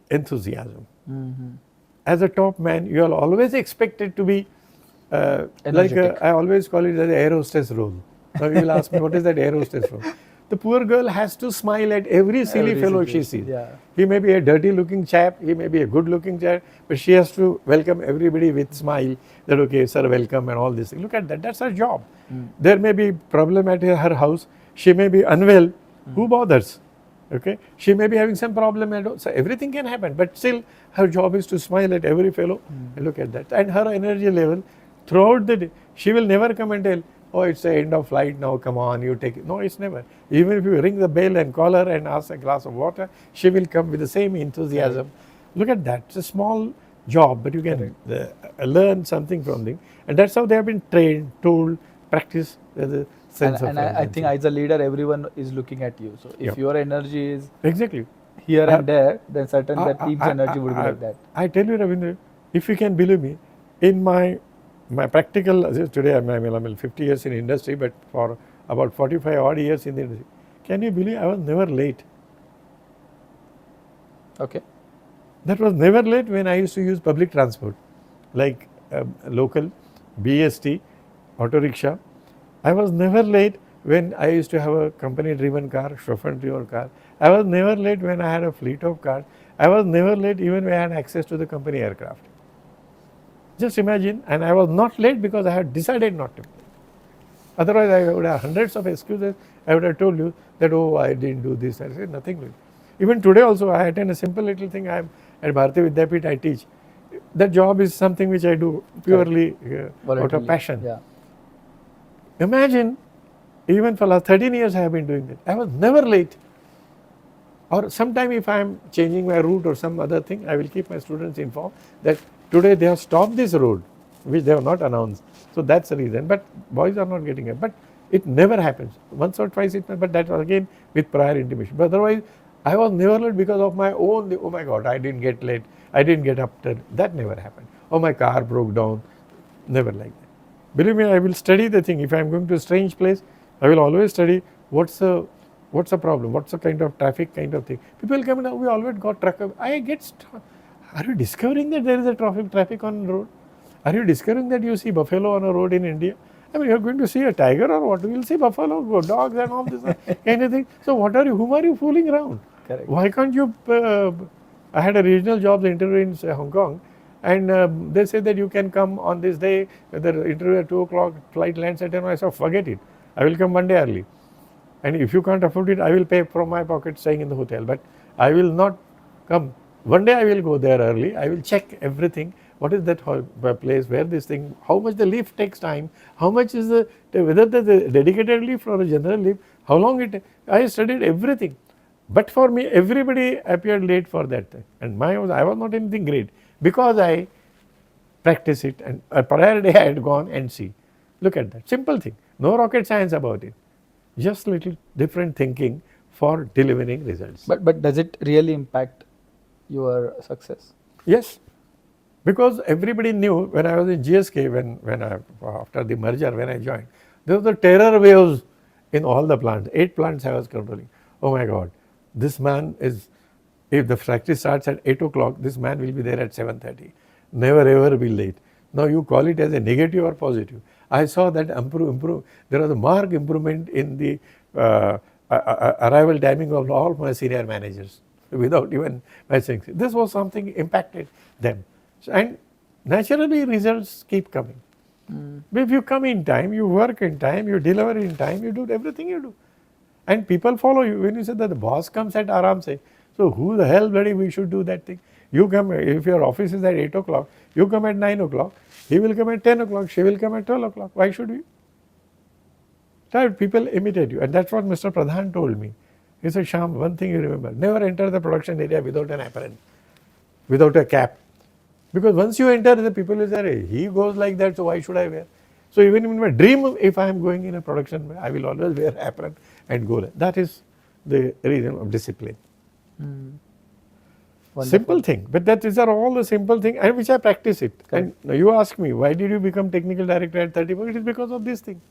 enthusiasm. As a top man, you are always expected to be like I always call it as an air hostess role. Now you will ask me, what is that air hostess role? The poor girl has to smile at every silly fellow she sees. He may be a dirty looking chap, he may be a good looking chap, but she has to welcome everybody with smile, that okay sir, welcome and all this. Look at that, that's her job. There may be problem at her house, she may be unwell, who bothers? Okay, she may be having some problem at home, so everything can happen, but still her job is to smile at every fellow. And look at that, and her energy level throughout the day, she will never come and tell, oh it's the end of flight now, come on you take it. No, it's never. Even if you ring the bell and call her and ask a glass of water, she will come with the same enthusiasm. Look at that, it's a small job, but you can learn something from them, and that's how they have been trained, told, practiced. And I think as a leader, everyone is looking at you. So if your energy is exactly here and there, then certainly the team's energy would be like that. I tell you, Ravindra, if you can believe me, in my practical, today I'm 50 years in industry, but for about 45 odd years in the industry, can you believe I was never late? Okay. That was never late when I used to use public transport, like local, BST, auto rickshaw. I was never late when I used to have a company driven car, chauffeur driven car. I was never late when I had a fleet of cars. I was never late even when I had access to the company aircraft. Just imagine, and I was not late because I had decided not to. Otherwise, I would have hundreds of excuses. I would have told you that, oh, I didn't do this. I said nothing. Even today also, I attend a simple little thing. I am at Bharati Vidyapit, I teach. That job is something which I do purely out of passion. Yeah. Imagine, even for last 13 years I have been doing that. I was never late. Or sometime if I am changing my route or some other thing, I will keep my students informed that today they have stopped this road, which they have not announced. So that's the reason. But boys are not getting it. But it never happens. Once or twice it, but that was again with prior intimation. But otherwise, I was never late because of my own, oh my God, I didn't get late. I didn't get up there. That never happened. Or my car broke down. Never like that. Believe me, I will study the thing. If I am going to a strange place, I will always study what's the problem, what's the kind of traffic kind of thing. People come and we always got traffic. I get, are you discovering that there is a traffic on the road? Are you discovering that you see buffalo on a road in India? I mean, you are going to see a tiger or what? You will see buffalo, dogs and all this kind of thing. So whom are you fooling around? Correct. Why can't you, I had a regional job interview in Hong Kong. And they said that you can come on this day, the interview at 2 o'clock, flight lands at 10. I said, forget it. I will come one day early. And if you can't afford it, I will pay from my pocket staying in the hotel. But I will not come. One day I will go there early. I will check everything. What is that place, where this thing, how much the lift takes time, how much is whether the dedicated lift or a general lift, how long it, I studied everything. But for me, everybody appeared late for that time. And I was not anything great. Because I practice it, and a prior day I had gone and see. Look at that, simple thing, no rocket science about it, just little different thinking for delivering results. But does it really impact your success? Yes, because everybody knew when I was in GSK, when after the merger, when I joined, there was the terror waves in all the plants, 8 plants I was controlling. Oh my God, this man is, if the factory starts at 8 o'clock, this man will be there at 7:30. Never ever be late. Now you call it as a negative or positive. I saw that improve. There was a marked improvement in the arrival timing of all my senior managers without even my saying. This was something impacted them. And naturally results keep coming. If you come in time, you work in time, you deliver in time, you do everything you do. And people follow you. When you say that the boss comes at Aram say, so who the hell bloody we should do that thing? You come, if your office is at 8 o'clock, you come at 9 o'clock, he will come at 10 o'clock, she will come at 12 o'clock. Why should we? Right? People imitate you, and that's what Mr. Pradhan told me. He said, Shyam, one thing you remember, never enter the production area without an apron, without a cap. Because once you enter, the people will say, "Hey, he goes like that, so why should I wear?" So even in my dream, if I am going in a production, I will always wear apron and go. That is the reason of discipline. Simple thing, but these are all the simple thing, and which I practice it. Correct. And you ask me, why did you become technical director at 34? It is because of this thing.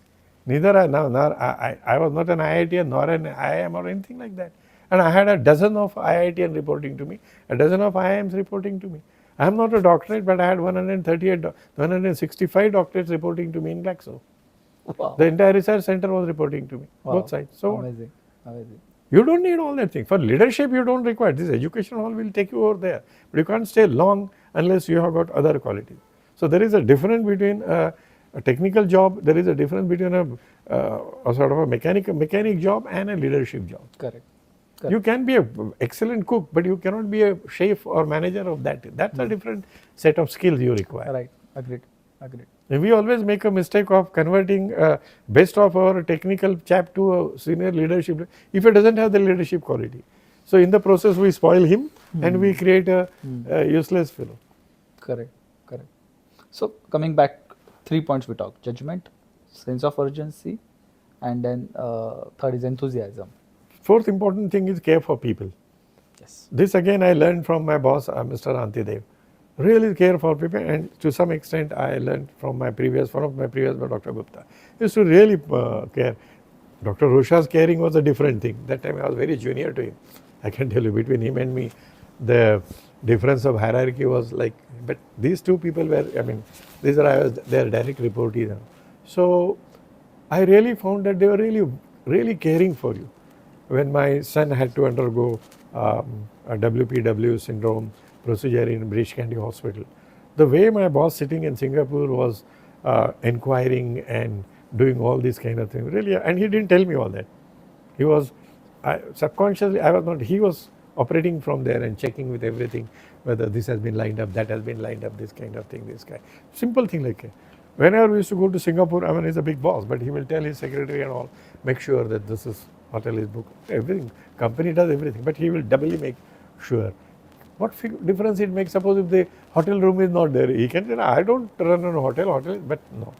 Neither I was not an IITian nor an IIM or anything like that. And I had a dozen of IITian reporting to me, a dozen of IIMs reporting to me. I am not a doctorate, but I had 165 doctorates reporting to me in Glaxo. Wow. The entire research center was reporting to me, both sides. So amazing, amazing. you don't need all that thing. For leadership, you don't require. This education hall will take you over there. But you can't stay long unless you have got other qualities. So there is a difference between a technical job, there is a difference between a sort of a mechanic job and a leadership job. Correct. You can be an excellent cook, but you cannot be a chef or manager of that. That's a different set of skills you require. Right. Agreed. Agreed. And we always make a mistake of converting best of our technical chap to a senior leadership if he doesn't have the leadership quality. So in the process we spoil him and we create a useless fellow. Correct. Correct. So coming back, 3 points we talked: judgment, sense of urgency, and then third is enthusiasm. Fourth important thing is care for people. Yes. This again I learned from my boss, Mr. Antidev. Really care for people, and to some extent I learned from one of my previous by Dr. Gupta. He used to really care. Dr. Rosha's caring was a different thing. That time I was very junior to him. I can tell you, between him and me, the difference of hierarchy was like, but these two people were, I was their direct reportees. So I really found that they were really caring for you. When my son had to undergo a WPW syndrome procedure in British Candy Hospital, the way my boss sitting in Singapore was inquiring and doing all these kind of things, really, and he didn't tell me all that. He was, subconsciously, I was not, he was operating from there and checking with everything, whether this has been lined up, that has been lined up, this kind of thing, this guy. Simple thing like, whenever we used to go to Singapore, he's a big boss, but he will tell his secretary and all, make sure that this is, hotel is booked, everything. Company does everything, but he will doubly make sure. What difference it makes? Suppose if the hotel room is not there, he can say, I don't run a hotel, but no.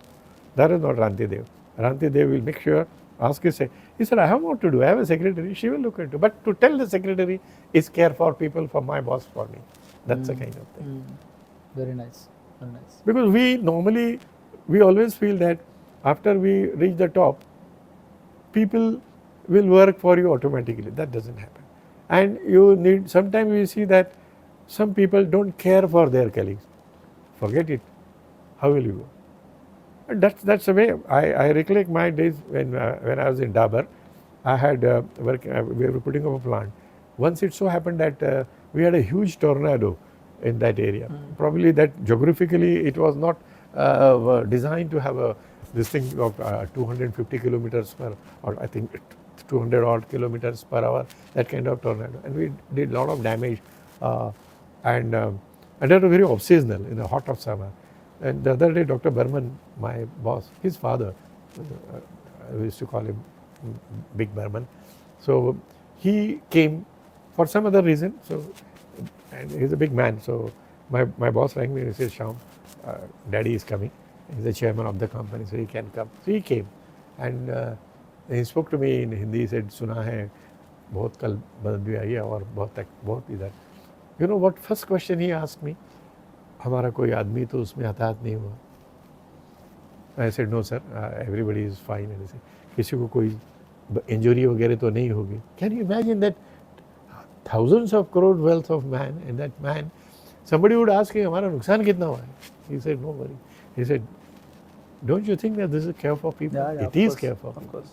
That is not Rantidev. Rantidev will make sure, ask his secretary. He said, I have what to do. I have a secretary. She will look into it. But to tell the secretary is care for people, for my boss, for me. That's the kind of thing. Very nice. Very nice. Because we always feel that after we reach the top, people will work for you automatically. That doesn't happen. And you need, sometimes we see that some people don't care for their colleagues. Forget it. How will you go? And that's the way. I recollect my days when I was in Dabur. I had we were putting up a plant. Once it so happened that we had a huge tornado in that area. Probably that geographically it was not designed to have this thing of 250 kilometers per, or I think 200 odd kilometers per hour, that kind of tornado. And we did a lot of damage and that was very obseasonal in the hot of summer. And the other day, Dr. Burman, my boss, his father, we used to call him Big Burman. So he came for some other reason. So, and he's a big man. So my boss rang me and he said, Shyam, Daddy is coming. He's the chairman of the company, so he can come. So he came, and he spoke to me in Hindi. He said, "Suna hai, bahut kal badal bhi आई है और बहुत इधर." You know what? First question he asked me. हमारा कोई आदमी तो उसमें हताहत नहीं हुआ. I said, no sir, everybody is fine. And he said, किसी को कोई injury वगैरह तो नहीं होगी. Can you imagine that thousands of crore wealth of man, and that man, somebody would ask him, हमारा नुकसान कितना हुआ है? He said, no worry. He said, don't you think that this is care for people? Yeah, it is care for people. Of course.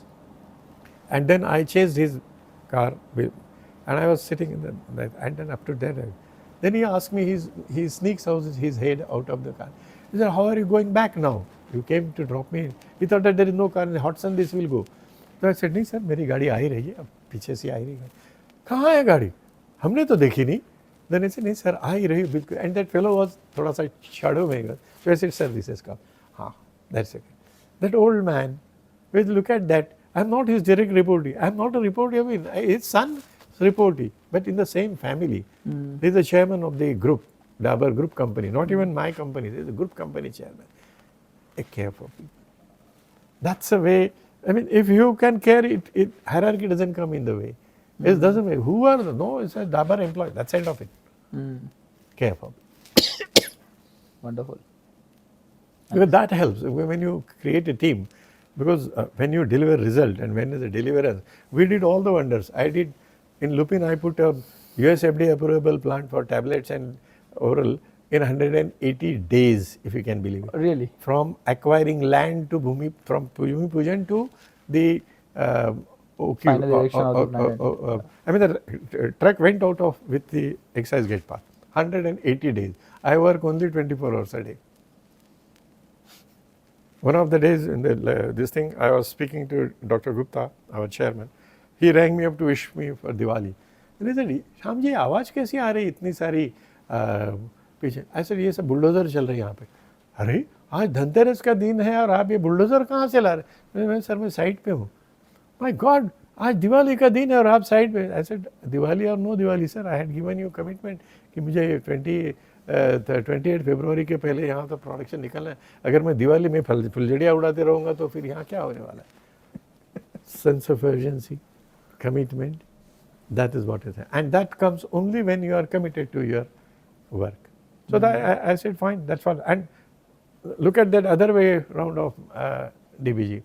And then I chased his car, and I was sitting in that, and then up to that, then he asked me, he sneaks out his head out of the car. He said, how are you going back now? You came to drop me. He thought that there is no car in the hot sun, this will go. So I said, नहीं sir, मेरी गाड़ी आ ही रही है, अब पीछे से आ ही रही है. कहाँ है गाड़ी? हमने तो देखी नहीं. Then I said, नहीं sir, आ ही रही है बिल्कुल. And that fellow was थोड़ा सा shadow में. So I said, sir, this has come. हाँ, that's okay. That old man Well, look at that. I'm not his direct reportee. I'm not a reportee of him. His son's reportee, but in the same family. He's the chairman of the group, Dabur group company, not even my company. He's the group company chairman. I care for people. That's a way. I mean, if you can care, hierarchy doesn't come in the way. It doesn't matter. Who are the, no, it's a Dabur employee. That's the end of it. Care for people. Wonderful. Because that helps when you create a team. Because when you deliver result and when is the deliverance, we did all the wonders. I did, in Lupin, I put a US FDA approvable plant for tablets and oral in 180 days, if you can believe it. Really? From acquiring land to from Bhumi Pujan to the Final erection of the plant. I mean, the truck went out of with the excise gate path. 180 days. I work only 24 hours a day. One of the days in this thing, I was speaking to Dr. Gupta, our chairman. He rang me up to wish me for Diwali. And he said, Shyam ji, आवाज कैसी आ रही इतनी सारी पीछे? I said, ये सब bulldozer चल रही है यहाँ पे. अरे आज धनतेरस का दिन है और आप ये बुलडोजर कहाँ से ला रहे? मैं सर मैं साइड पे हूँ. My God, आज दिवाली का दिन है और आप साइड पे. I said, दिवाली और no Diwali sir, I had given you commitment कि मुझे 28 फरवरी के पहले यहाँ तो प्रोडक्शन निकलना है. अगर मैं दिवाली में फुलझड़ियाँ उड़ाते रहूँगा तो फिर यहाँ क्या होने वाला है? Sense of urgency, commitment, that is what is it. And that comes only when you are committed to your work. So that I said, fine, that's all. And look at that other way round of DBG.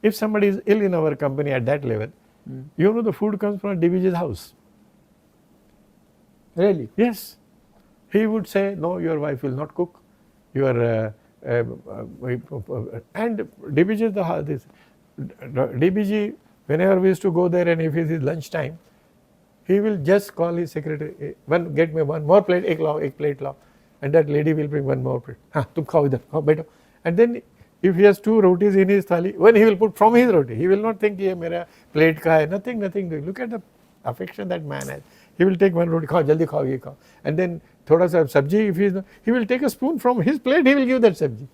If somebody is ill in our company at that level, you know the food comes from DBG's house. Really? Yes. He would say, no, your wife will not cook. Your and DBG is this. DBG, whenever we used to go there and if it is lunchtime, he will just call his secretary, get me one more plate, ek plate lao. And that lady will bring one more plate. हाँ, तुम खाओ इधर, खाओ बैठो. And then if he has 2 rotis in his thali, when he will put from his roti, he will not think ये मेरा plate का है, nothing. Look at the affection that man has. He will take one roti, खाओ जल्दी खाओ ये खाओ. And then थोड़ा सा सब्जी, if he will take a spoon from his plate, he will give that sabji.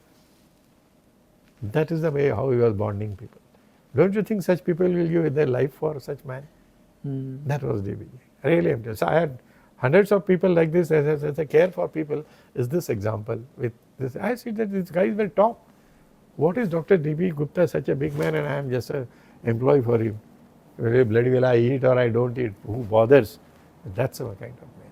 That is the way how he was bonding people. Don't you think such people will give their life for such man? That was DBG. Really, I'm telling you. So I had hundreds of people like this. As a care for people is this example. With this, I see that these guys were top. What is Dr. D.B. Gupta, such a big man, and I am just an employee for him? Bloody well, I eat or I don't eat. Who bothers? That's our kind of man.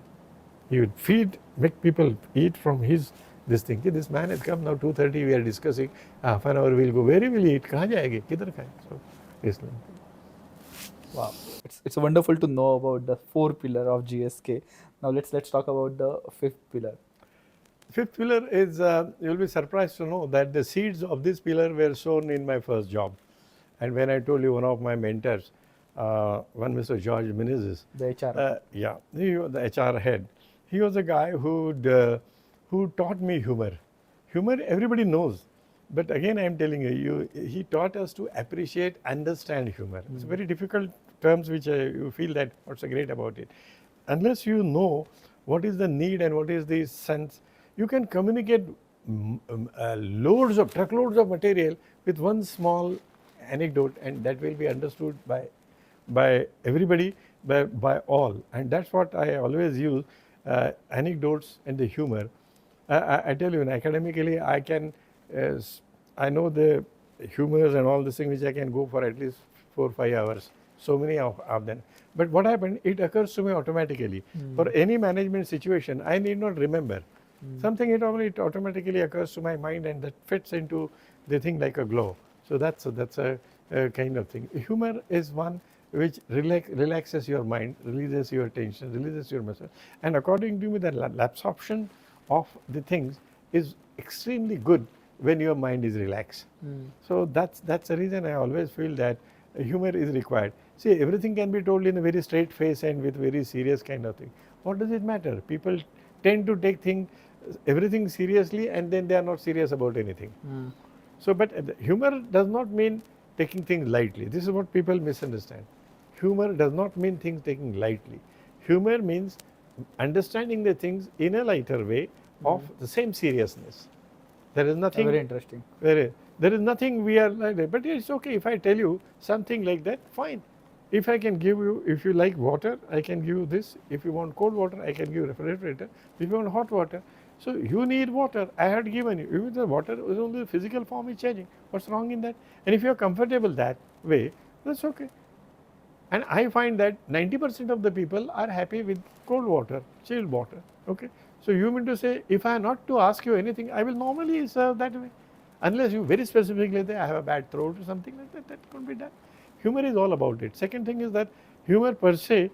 He would feed, make people eat from his this thing. This man has come now 2:30. We are discussing. Half an hour we'll go. Where will he eat? कहाँ जाएंगे? किधर खाएं? So, Islam. Wow, it's wonderful to know about the 4 pillar of GSK. Now let's talk about the 5th pillar. 5th pillar is, you'll be surprised to know that the seeds of this pillar were sown in my first job. And when I told you one of my mentors, one Mr. George Menezes, The HR. yeah, he was the HR head. He was a guy who taught me humor. Humor everybody knows. But again, I am telling you, he taught us to appreciate, understand humor. It's very difficult terms which you feel that what's so great about it. Unless you know what is the need and what is the sense, you can communicate truckloads of material with one small anecdote, and that will be understood by everybody, by all. And that's what I always use, anecdotes and the humor. I tell you, academically, I know the humors and all this thing which I can go for at least 4 or 5 hours. So many of them. But what happened, it occurs to me automatically. For any management situation, I need not remember. Something it automatically occurs to my mind, and that fits into the thing like a glow. So that's a kind of thing. Humor is one which relaxes your mind, releases your tension, releases your muscle. And according to me, the absorption of the things is extremely good when your mind is relaxed. So that's the reason I always feel that humor is required. See, everything can be told in a very straight face and with very serious kind of thing. What does it matter? People tend to take everything seriously, and then they are not serious about anything. So, but humor does not mean taking things lightly. This is what people misunderstand. Humor does not mean things taking lightly. Humor means understanding the things in a lighter way of the same seriousness. There is nothing Very interesting. There is nothing we are like that. But it's okay if I tell you something like that, fine. If I can give you, if you like water, I can give you this. If you want cold water, I can give you refrigerator. If you want hot water, so you need water, I had given you. Even the water is only the physical form is changing. What's wrong in that? And if you are comfortable that way, that's okay. And I find that 90% of the people are happy with cold water, chilled water. Okay. So you mean to say, if I am not to ask you anything, I will normally serve that way. Unless you very specifically say, I have a bad throat or something like that, that could be done. Humor is all about it. Second thing is that humor per se,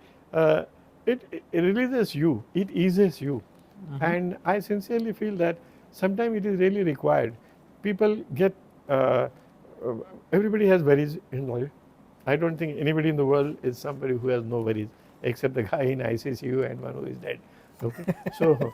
it releases you, it eases you. And I sincerely feel that sometimes it is really required. People get, everybody has worries in life. I don't think anybody in the world is somebody who has no worries, except the guy in ICCU and one who is dead. Okay, so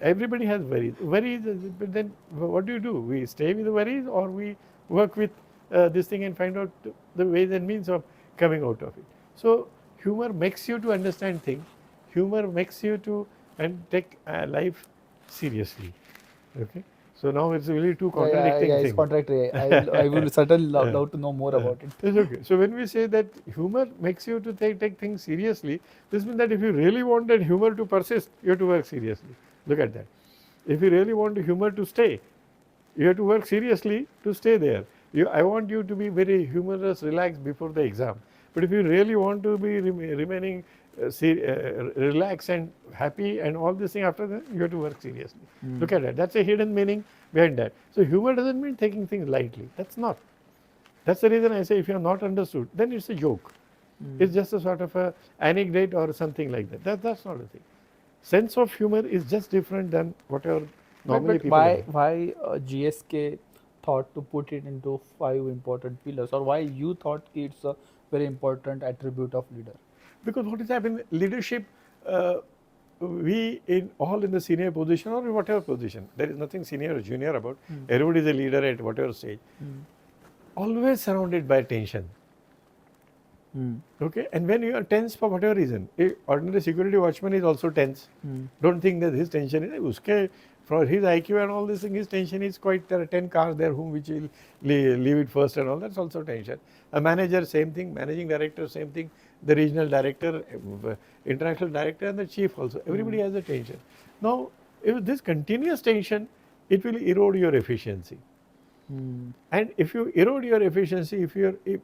everybody has worries. Worries, but then what do? We stay with the worries, or we work with this thing and find out the ways and means of coming out of it. So humor makes you to understand things. Humor makes you to and take life seriously. Okay. So now it's really two contradicting It's things. contradictory. I will certainly love to know more about it. It's okay. So when we say that humor makes you to take things seriously, this means that if you really wanted humor to persist, you have to work seriously. Look at that. If you really want humor to stay, you have to work seriously to stay there. I want you to be very humorous, relaxed before the exam. But if you really want to be remaining relaxed and happy and all this thing after that, you have to work seriously. Look at that. That's a hidden meaning behind that. So humor doesn't mean taking things lightly. That's not. That's the reason I say if you are not understood, then it's a joke. It's just a sort of a anecdote or something like that. That's not a thing. Sense of humor is just different than whatever normally people have. Why GSK thought to put it into 5 important pillars, or why you thought it's a very important attribute of leader? Because what is happening, leadership, we all in the senior position or in whatever position, there is nothing senior or junior about. Everybody is a leader at whatever stage. Always surrounded by tension. Okay, and when you are tense for whatever reason, ordinary security watchman is also tense. Don't think that his tension is for his IQ and all this thing, his tension is quite, there are 10 cars there whom which will leave it first and all, that's also tension. A manager, same thing, managing director, same thing, the regional director, international director and the chief also, everybody has a tension. Now, if this continuous tension, it will erode your efficiency. And if you erode your efficiency,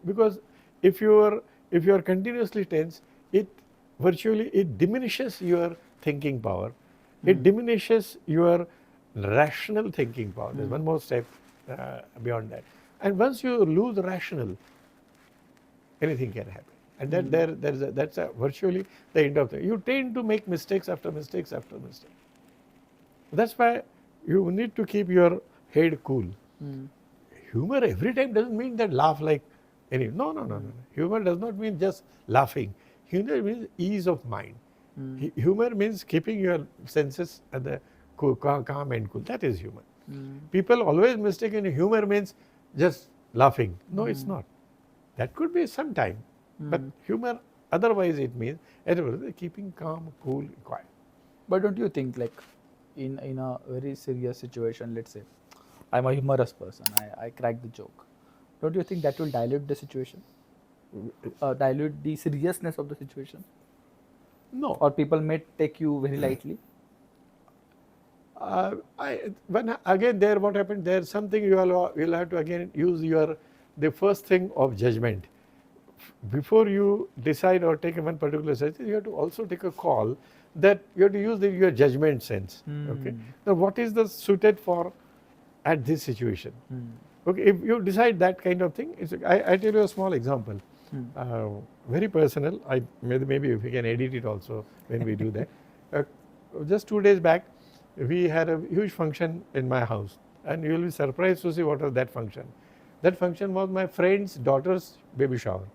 because if you are continuously tense, it diminishes your thinking power. It diminishes your rational thinking power. There's one more step beyond that. And once you lose rational, anything can happen. And that's virtually the end of it. You tend to make mistakes after mistakes after mistakes. That's why you need to keep your head cool. Humor every time doesn't mean that laugh like any. No. Humor does not mean just laughing. Humor means ease of mind. Humor means keeping your senses at the calm and cool. That is humor. People always mistaken humor means just laughing. No, it's not. That could be some time. But humor, otherwise it means keeping calm, cool, quiet. But don't you think, like in a very serious situation, let's say I'm a humorous person, I crack the joke, don't you think that will dilute the situation, dilute the seriousness of the situation? No. Or people may take you very lightly? Again there what happened, there's something you will have to again use the first thing of judgment. Before you decide or take one particular suggestion, you have to also take a call that you have to use your judgment sense. Okay. Now what is the suited for at this situation? Okay, if you decide that kind of thing, I tell you a small example, very personal. Maybe if we can edit it also when we do that. Just 2 days back, we had a huge function in my house, and you will be surprised to see what was that function. That function was my friend's daughter's baby shower.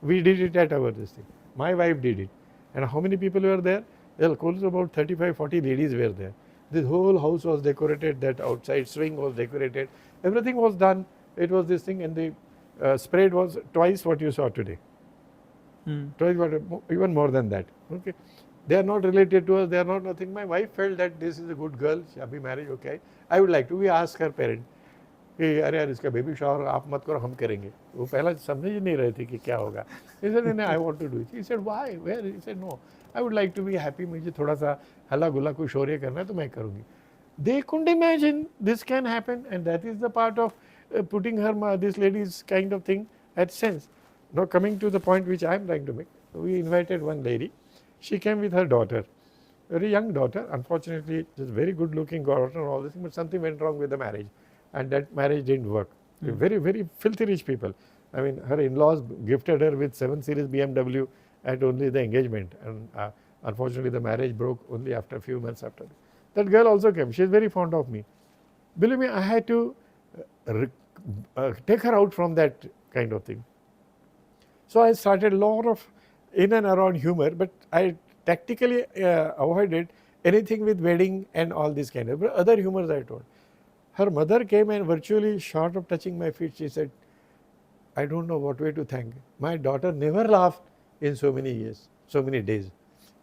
We did it at our this thing. My wife did it. And how many people were there? Well, close to about 35-40 ladies were there. This whole house was decorated, that outside swing was decorated. Everything was done. It was this thing, and the spread was twice what you saw today. Twice what, even more than that. Okay. They are not related to us, they are not nothing. My wife felt that this is a good girl, happy marriage, okay. I would like to. We asked her parent, कि अरे यार इसका baby shower आप मत करो हम करेंगे. वो पहला समझ ही नहीं रहे थे कि क्या होगा. He said no, I want to do it. He said why, where? He said no, I would like to be happy. मुझे थोड़ा सा हल्ला गुल्ला कोई शौर्य करना है तो मैं करूँगी. They couldn't imagine this can happen, and that is the part of putting her this lady's kind of thing at sense. Now coming to the point which I am trying to make, we invited one lady. She came with her daughter, very young daughter. Unfortunately, just very good looking daughter and all this, but something went wrong with the marriage, and that marriage didn't work. Very, very filthy rich people. I mean, her in-laws gifted her with 7 Series BMW at only the engagement, and unfortunately the marriage broke only after a few months after. That girl also came. She is very fond of me. Believe me, I had to take her out from that kind of thing. So I started a lot of in and around humor, but I tactically avoided anything with wedding and all this kind of. But other humors I told. Her mother came and virtually short of touching my feet, she said, I don't know what way to thank. My daughter never laughed in so many years, so many days.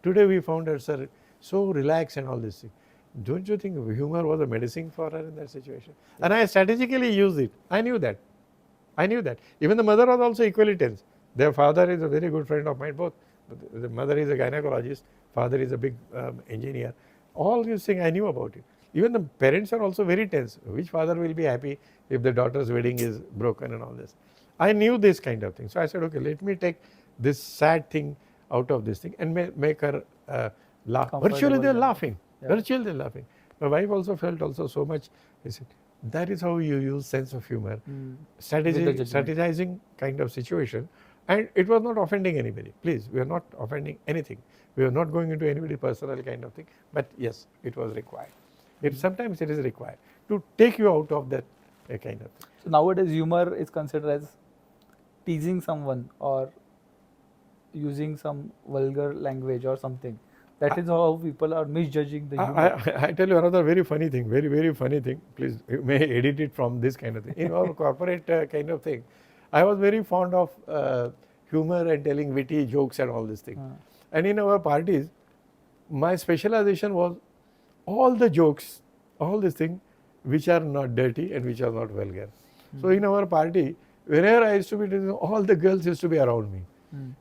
Today we found her, sir, so relaxed and all this thing. Don't you think humor was a medicine for her in that situation? And I strategically used it. I knew that. I knew that. Even the mother was also equally tense. Their father is a very good friend of mine, both. The mother is a gynecologist, father is a big engineer. All these things I knew about it. Even the parents are also very tense. Which father will be happy if the daughter's wedding is broken and all this? I knew this kind of thing. So I said, okay, let me take this sad thing out of this thing and make her laugh. Virtually they're laughing. Yeah. Virtually they're laughing. My wife also felt also so much. He said, that is how you use sense of humor. Strategizing kind of situation. And it was not offending anybody. Please, we are not offending anything. We are not going into anybody's personal kind of thing. But yes, it was required. Sometimes it is required to take you out of that kind of thing. So nowadays humor is considered as teasing someone or using some vulgar language or something. That is how people are misjudging the humor. I tell you another very funny thing, very, very funny thing. Please, you may edit it from this kind of thing. In our corporate kind of thing, I was very fond of humor and telling witty jokes and all this thing. And in our parties, my specialization was all the jokes, all these things which are not dirty and which are not vulgar. So in our party, whenever I used to be doing, all the girls used to be around me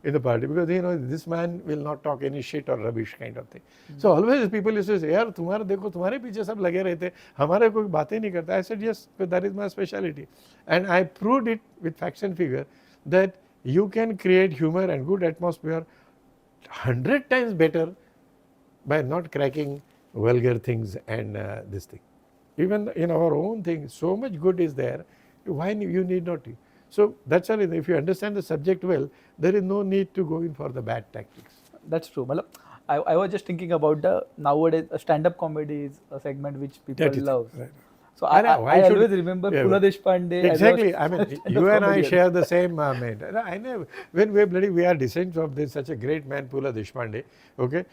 in the party, because this man will not talk any shit or rubbish kind of thing. So always people used to say, यार तुम्हारा देखो तुम्हारे पीछे सब लगे रहते, हमारे कोई बातें नहीं करता. I said yes, that is my speciality, and I proved it with facts and figure that you can create humor and good atmosphere 100 times better by not cracking vulgar things and this thing. Even in our own thing, so much good is there. Why you need not? So that's why if you understand the subject well, there is no need to go in for the bad tactics. That's true. I was just thinking about the nowadays stand-up comedy is a segment which people love. Right. So I always remember Pula Deshpande. Exactly. I mean, you and I share the same mind. I know when we are descendants of this such a great man, Pula Deshpande. Okay.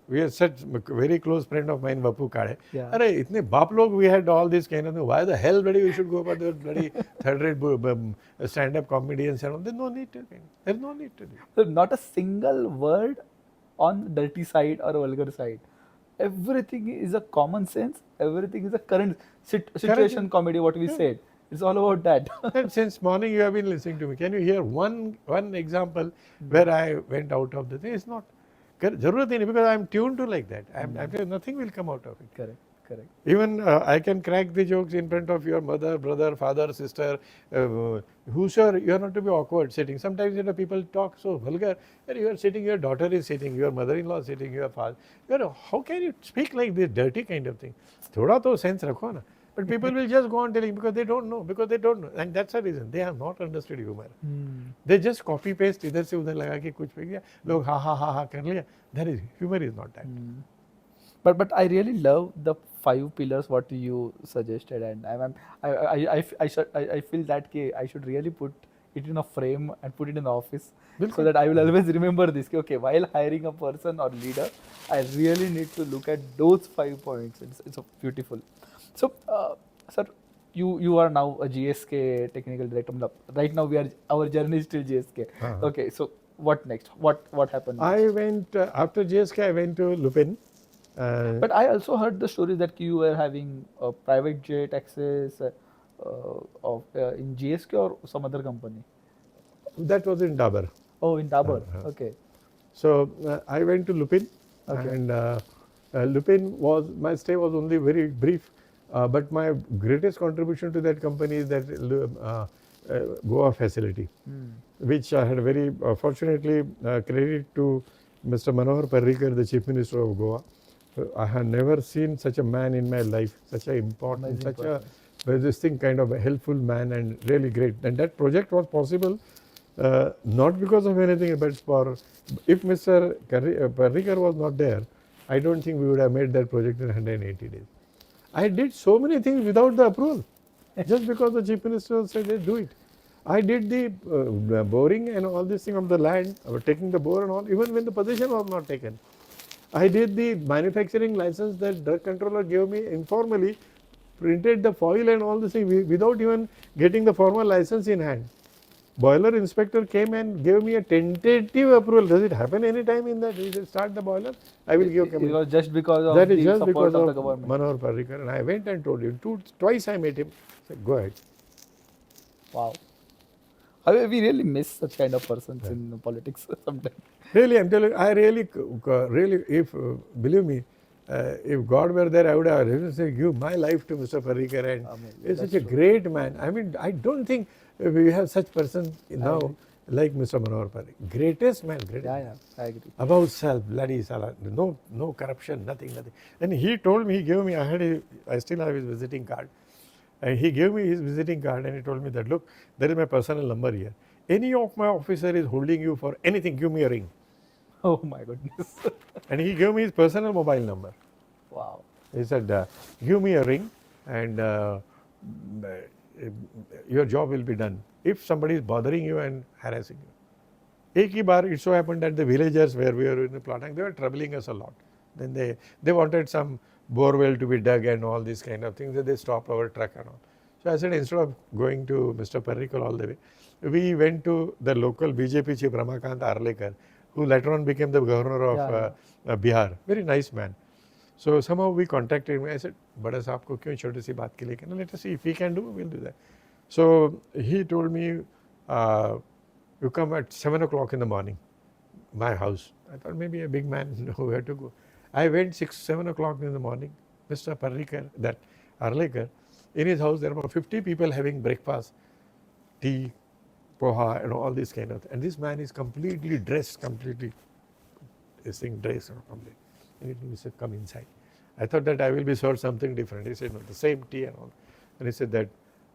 We are such very close friend of mine, Vapu Kade. Yeah. Itne baap log, we had all this kind of thing. Why the hell bloody we should go for the bloody third-rate stand-up comedians and all? There's no need to. There's no need to do. So not a single word on dirty side or vulgar side. Everything is a common sense. Everything is a current situation comedy. What we said. It's all about that. And since morning you have been listening to me. Can you hear one example where I went out of the thing? It's not. Because I am tuned to like that. Nothing will come out of it. Correct. Even I can crack the jokes in front of your mother, brother, father, sister, whosoever. You are not to be awkward sitting. Sometimes people talk so vulgar. You are sitting, your daughter is sitting, your mother-in-law is sitting, your father. How can you speak like this dirty kind of thing? Thoda to sense rakho na. But people will just go on telling because they don't know. And that's the reason. They have not understood humor. They just copy paste, idhar se udhar laga ke kuch pe kiya. Log ha kar liya. That is, humor is not that. But I really love the 5 pillars what you suggested, and I feel that I should really put it in a frame and put it in the office so that I will always remember this. Okay, while hiring a person or leader, I really need to look at those 5 points. It's beautiful. So, sir, you are now a GSK technical director. Right now, our journey is still GSK. Okay, so what next? What happened next? I went after GSK. I went to Lupin. But I also heard the stories that you were having a private jet access. in GSK or some other company? That was in Dabur. Oh, in Dabur. Uh-huh. Okay. So I went to Lupin, Okay. and Lupin was, my stay was only very brief, but my greatest contribution to that company is that Goa facility, which I had very fortunately credit to Mr. Manohar Parrikar, the Chief Minister of Goa. I had never seen such a man in my life, such a important, Amazing such person. a this thing kind of a helpful man, and really great. And that project was possible not because of anything, but for, if Mr. Parrikar was not there, I don't think we would have made that project in 180 days. I did so many things without the approval, just because the Chief Minister said, hey, do it. I did the boring and all this thing of the land, taking the bore and all, even when the possession was not taken. I did the manufacturing license that drug controller gave me informally, printed the foil and all this thing without even getting the formal license in hand. Boiler inspector came and gave me a tentative approval. Does it happen any time in that? He said, start the boiler, I will give It was just because of that is the just support because of the of government. Manohar Parrikar. And I went and told him. Twice I met him. I said, go ahead. Wow. I mean, we really miss such kind of persons in politics sometimes. Really, I'm telling you, I really, if, believe me, if God were there, I would have said, give my life to Mr. Parrikar. And he's such a great man. I mean, I don't think we have such person now like Mr. Manohar Parrikar. Greatest man, greatest man. I agree. About self, bloody salah, no corruption, nothing. And he told me, he gave me, I still have his visiting card. And he gave me his visiting card and he told me that, look, there is my personal number here. Any of my officer is holding you for anything, give me a ring. Oh my goodness. And he gave me his personal mobile number. Wow. He said, give me a ring and your job will be done. If somebody is bothering you and harassing you. Ek hi baar, it so happened that the villagers where we were in the plot, they were troubling us a lot. Then they wanted some borewell to be dug and all these kind of things. They stopped our truck and all. So I said, instead of going to Mr. Parrikar all the way, we went to the local BJP chief Ramakant Arlekar, who later on became the governor of Bihar. Very nice man. So somehow we contacted him. I said, Bada Saab ko kyun छोटी सी बात के लिए कहना? Let us see if we can do, we'll do that. So he told me, you come at 7 o'clock in the morning, my house. I thought maybe a big man know where to go. I went 7 o'clock in the morning. Mr. Parrikar, that Arlekar, in his house there were 50 people having breakfast, tea, poha and all this kind of thing. And this man is completely dressed, dressed complete. And he said, come inside. I thought that I will be served something different. He said, no, the same tea and all. And he said that,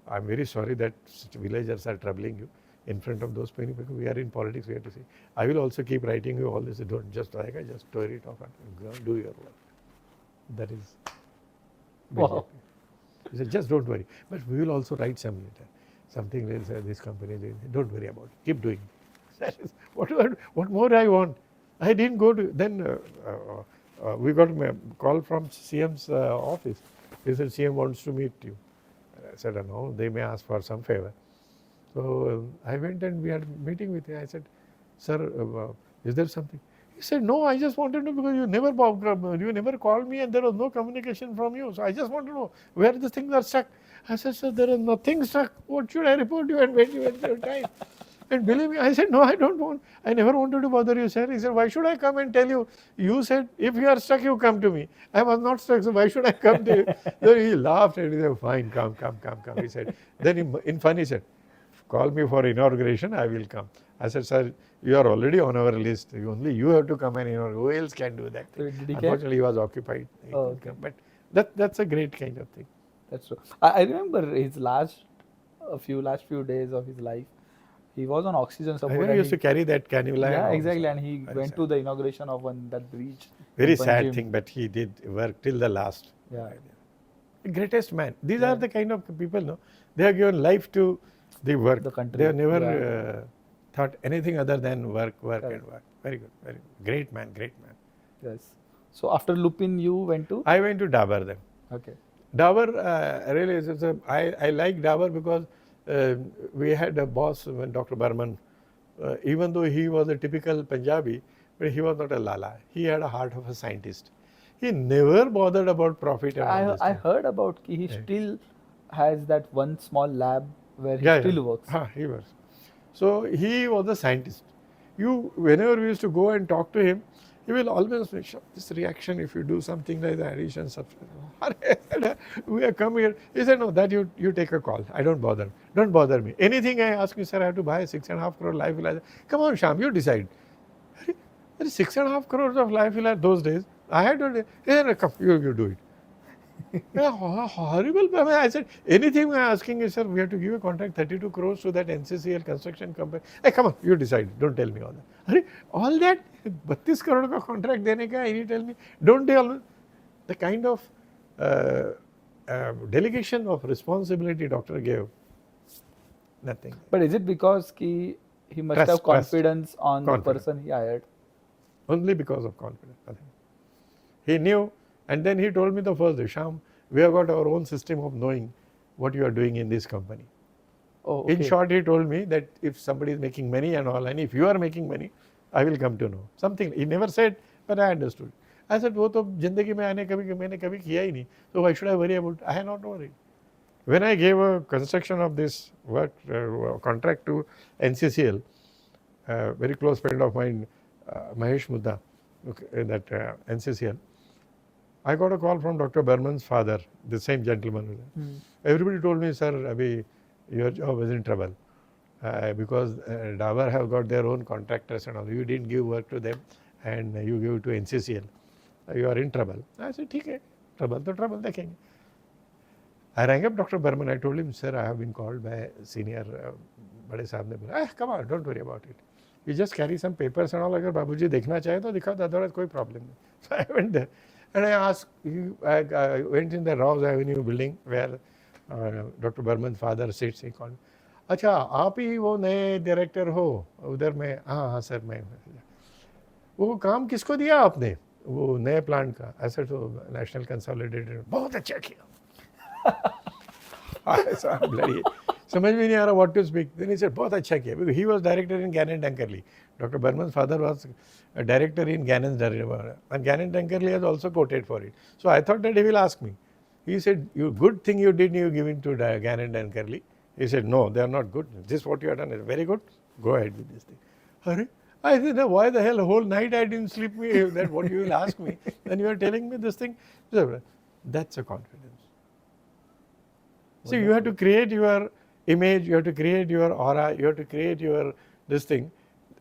I'm very sorry that villagers are troubling you in front of those many people. We are in politics, we have to say. I will also keep writing you all this. Don't just like I just tear it off and go do your work. That is BJP. Wow. He said, just don't worry. But we will also write some letter. Something like this company, don't worry about it. Keep doing it. That is, what more I want? I didn't go to, then we got a call from CM's office. He said, CM wants to meet you. I said, no, they may ask for some favor. So I went and we had a meeting with him. I said, sir, is there something? He said, no, I just wanted to know because you never called me and there was no communication from you. So I just want to know where the things are stuck. I said, sir, there is nothing stuck. What should I report you and when you went your time? And believe me, I said, no, I don't want, I never wanted to bother you, sir. He said, why should I come and tell you? You said, if you are stuck, you come to me. I was not stuck, so why should I come to you? Then he laughed and he said, fine, come. He said, then in fun he said, call me for inauguration, I will come. I said, sir, you are already on our list. Only you have to come and inaugurate. Who else can do that? Unfortunately, he was occupied. Oh, okay. But that's a great kind of thing. That's true. I remember his last few days of his life. He was on oxygen support. He used to carry that cannula. Yeah, exactly. And he went to the inauguration of that bridge. Very sad thing, but he did work till the last. Yeah. The greatest man. These are the kind of people, no? They have given life to the work. The country. They have never thought anything other than work and work. Very good, very good. Great man. Yes. So after Lupin, you went to? I went to Dabur then. Okay. Dabur, really, I like Dabur because we had a boss, Dr. Burman, even though he was a typical Punjabi, but he was not a lala. He had a heart of a scientist. He never bothered about profit. And I heard about he still has that one small lab where he Yeah, still yeah. works. He was. So he was a scientist. Whenever we used to go and talk to him, he will always make sure this reaction, if you do something like the addition, subtraction, we have come here. He said, no, that you take a call. I don't bother. Don't bother me. Anything I ask you, sir, I have to buy 6.5 crore life ilaज. Come on, Shyam, you decide. 6.5 crores of life ilaज those days. I had to, he said, come, you do it. Yeah, horrible. I mean, I said, anything I'm asking is, sir, we have to give a contract 32 crores to that NCCL construction company. Hey, come on, you decide. Don't tell me all that. Arre, all that 32 crore ka contract dene ka, and you tell me, don't tell me. The kind of delegation of responsibility doctor gave, nothing. But is it because he must Trust, have confidence on confidence. the person he hired? Only because of confidence, nothing. He knew, and then he told me the first day, Shyam, we have got our own system of knowing what you are doing in this company. Oh, okay. In short, he told me that if somebody is making money and all, and if you are making money, I will come to know. Something, he never said, but I understood. I said, वो तो जिंदगी में आने मैंने कभी किया ही नहीं, so why should I worry about it? I am not worried. When I gave a construction of this work contract to NCCL, very close friend of mine, Mahesh Mudda, that NCCL, I got a call from Dr. Burman's father, the same gentleman. Everybody told me, sir, Abhi, your job is in trouble because Dabur have got their own contractors and all. You didn't give work to them and you give to NCCL. You are in trouble. I said, ठीक है, trouble तो trouble देखेंगे. I rang up Dr. Burman. I told him, sir, I have been called by senior बड़े साहब ने बोला, come on, don't worry about it. You just carry some papers and all. अगर बाबूजी देखना चाहे तो दिखा, otherwise कोई problem नहीं. So I went there. And I asked, I went in the Rouse Avenue building where Dr. Burman's father sits. He called, अच्छा आप ही वो नए डायरेक्टर हो उधर में? हाँ सर मैं. वो काम किसको दिया आपने वो नए प्लांट का? ऐसा तो नेशनल कंसोलिडेटेड. बहुत अच्छा किया. समझ में नहीं आ रहा what to speak. Then he said, बहुत अच्छा किया. Because he was director in Gannon Dunkerley. Dr. Burman's father was a director in Gannon Dunkerley. And Gannon Dunkerley has also quoted for it. So I thought that he will ask me. He said, you good thing you did, you give it to Gannon Dunkerley. He said, no, they are not good. This what you have done is very good. Go ahead with this thing. I said, no, why the hell whole night I didn't sleep? That what you will ask me. Then you are telling me this thing. That's a confidence. See, you have to create your image, you have to create your aura, you have to create your this thing.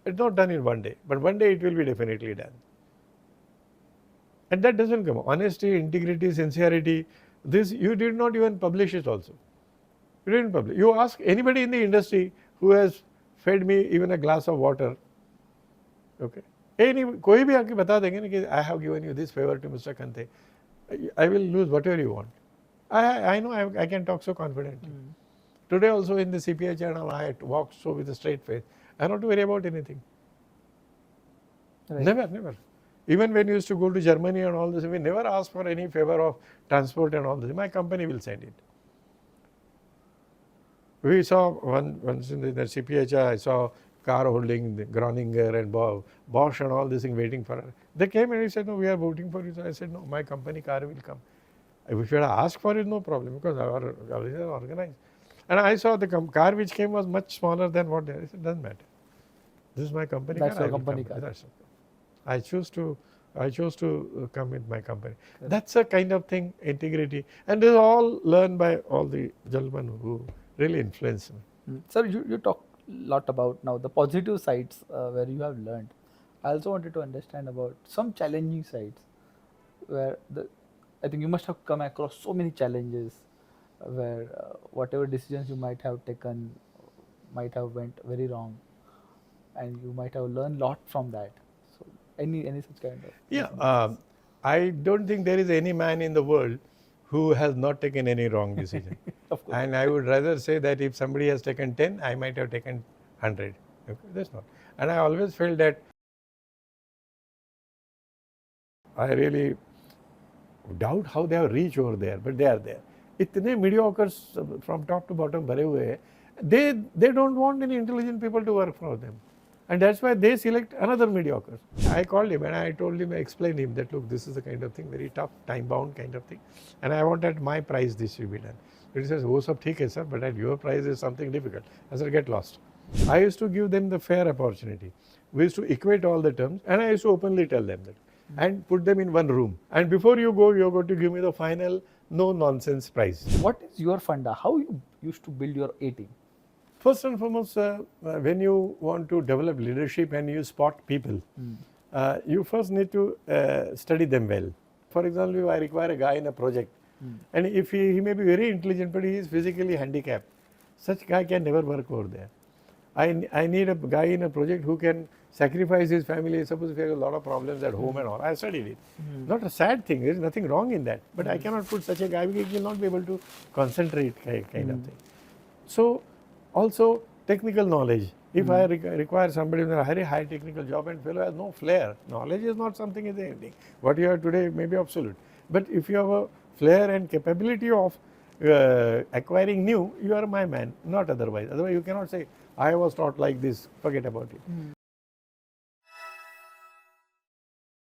It's not done in one day, but one day it will be definitely done. And that doesn't come. Honesty, integrity, sincerity, this you did not even publish it also. You didn't publish. You ask anybody in the industry who has fed me even a glass of water, okay? कोई भी आके बता देंगे ना कि I have given you this favor to Mr. Khante. I will lose whatever you want. I know I can talk so confidently. Today also in the CPI channel, I walk so with a straight face. I don't have to worry about anything. Right. Never. Even when we used to go to Germany and all this, we never ask for any favor of transport and all this. My company will send it. We saw once in the CPI, I saw car holding the Groninger and Bosch and all this thing waiting for her. They came and he said, no, we are voting for you. So I said, no, my company car will come. If you had asked for it, no problem, because our is organized. And I saw the car which came was much smaller than what they. I said, doesn't matter. This is my company car. That's your company car. That's okay. I chose to come with my company. Correct. That's a kind of thing, integrity. And this is all learned by all the gentlemen who really influence me. Sir, you talk a lot about now the positive sides where you have learned. I also wanted to understand about some challenging sides where I think you must have come across so many challenges where whatever decisions you might have taken might have went very wrong, and you might have learned a lot from that. So any such kind of. Yeah, I don't think there is any man in the world who has not taken any wrong decision. Of course. And I would rather say that if somebody has taken 10, I might have taken 100. Okay, that's not. And I always felt that I really doubt how they have reached over there, but they are there. इतने mediocres from top to bottom भरे हुए हैं. They don't want any intelligent people to work for them. And that's why they select another mediocre. I called him and I told him, I explained him that look, this is the kind of thing, very tough, time bound kind of thing. And I want at my price this should be done. He says, oh, sab theek hai sir, but at your price is something difficult. I said, get lost. I used to give them the fair opportunity. We used to equate all the terms and I used to openly tell them that and put them in one room. And before you go, you're going to give me the final no nonsense price. What is your funda? How you used to build your A team? First and foremost, when you want to develop leadership and you spot people, you first need to study them well. For example, if I require a guy in a project, and if he may be very intelligent, but he is physically handicapped, such guy can never work over there. I need a guy in a project who can sacrifice his family. Suppose if he has a lot of problems at home and all, I studied it. Not a sad thing, there is nothing wrong in that, but I cannot put such a guy because he will not be able to concentrate kind of thing. So, also technical knowledge. If I require somebody with a very high technical job and fellow has no flair, knowledge is not something is anything. What you have today may be absolute. But if you have a flair and capability of acquiring new, you are my man, not otherwise. Otherwise you cannot say, I was taught like this, forget about it.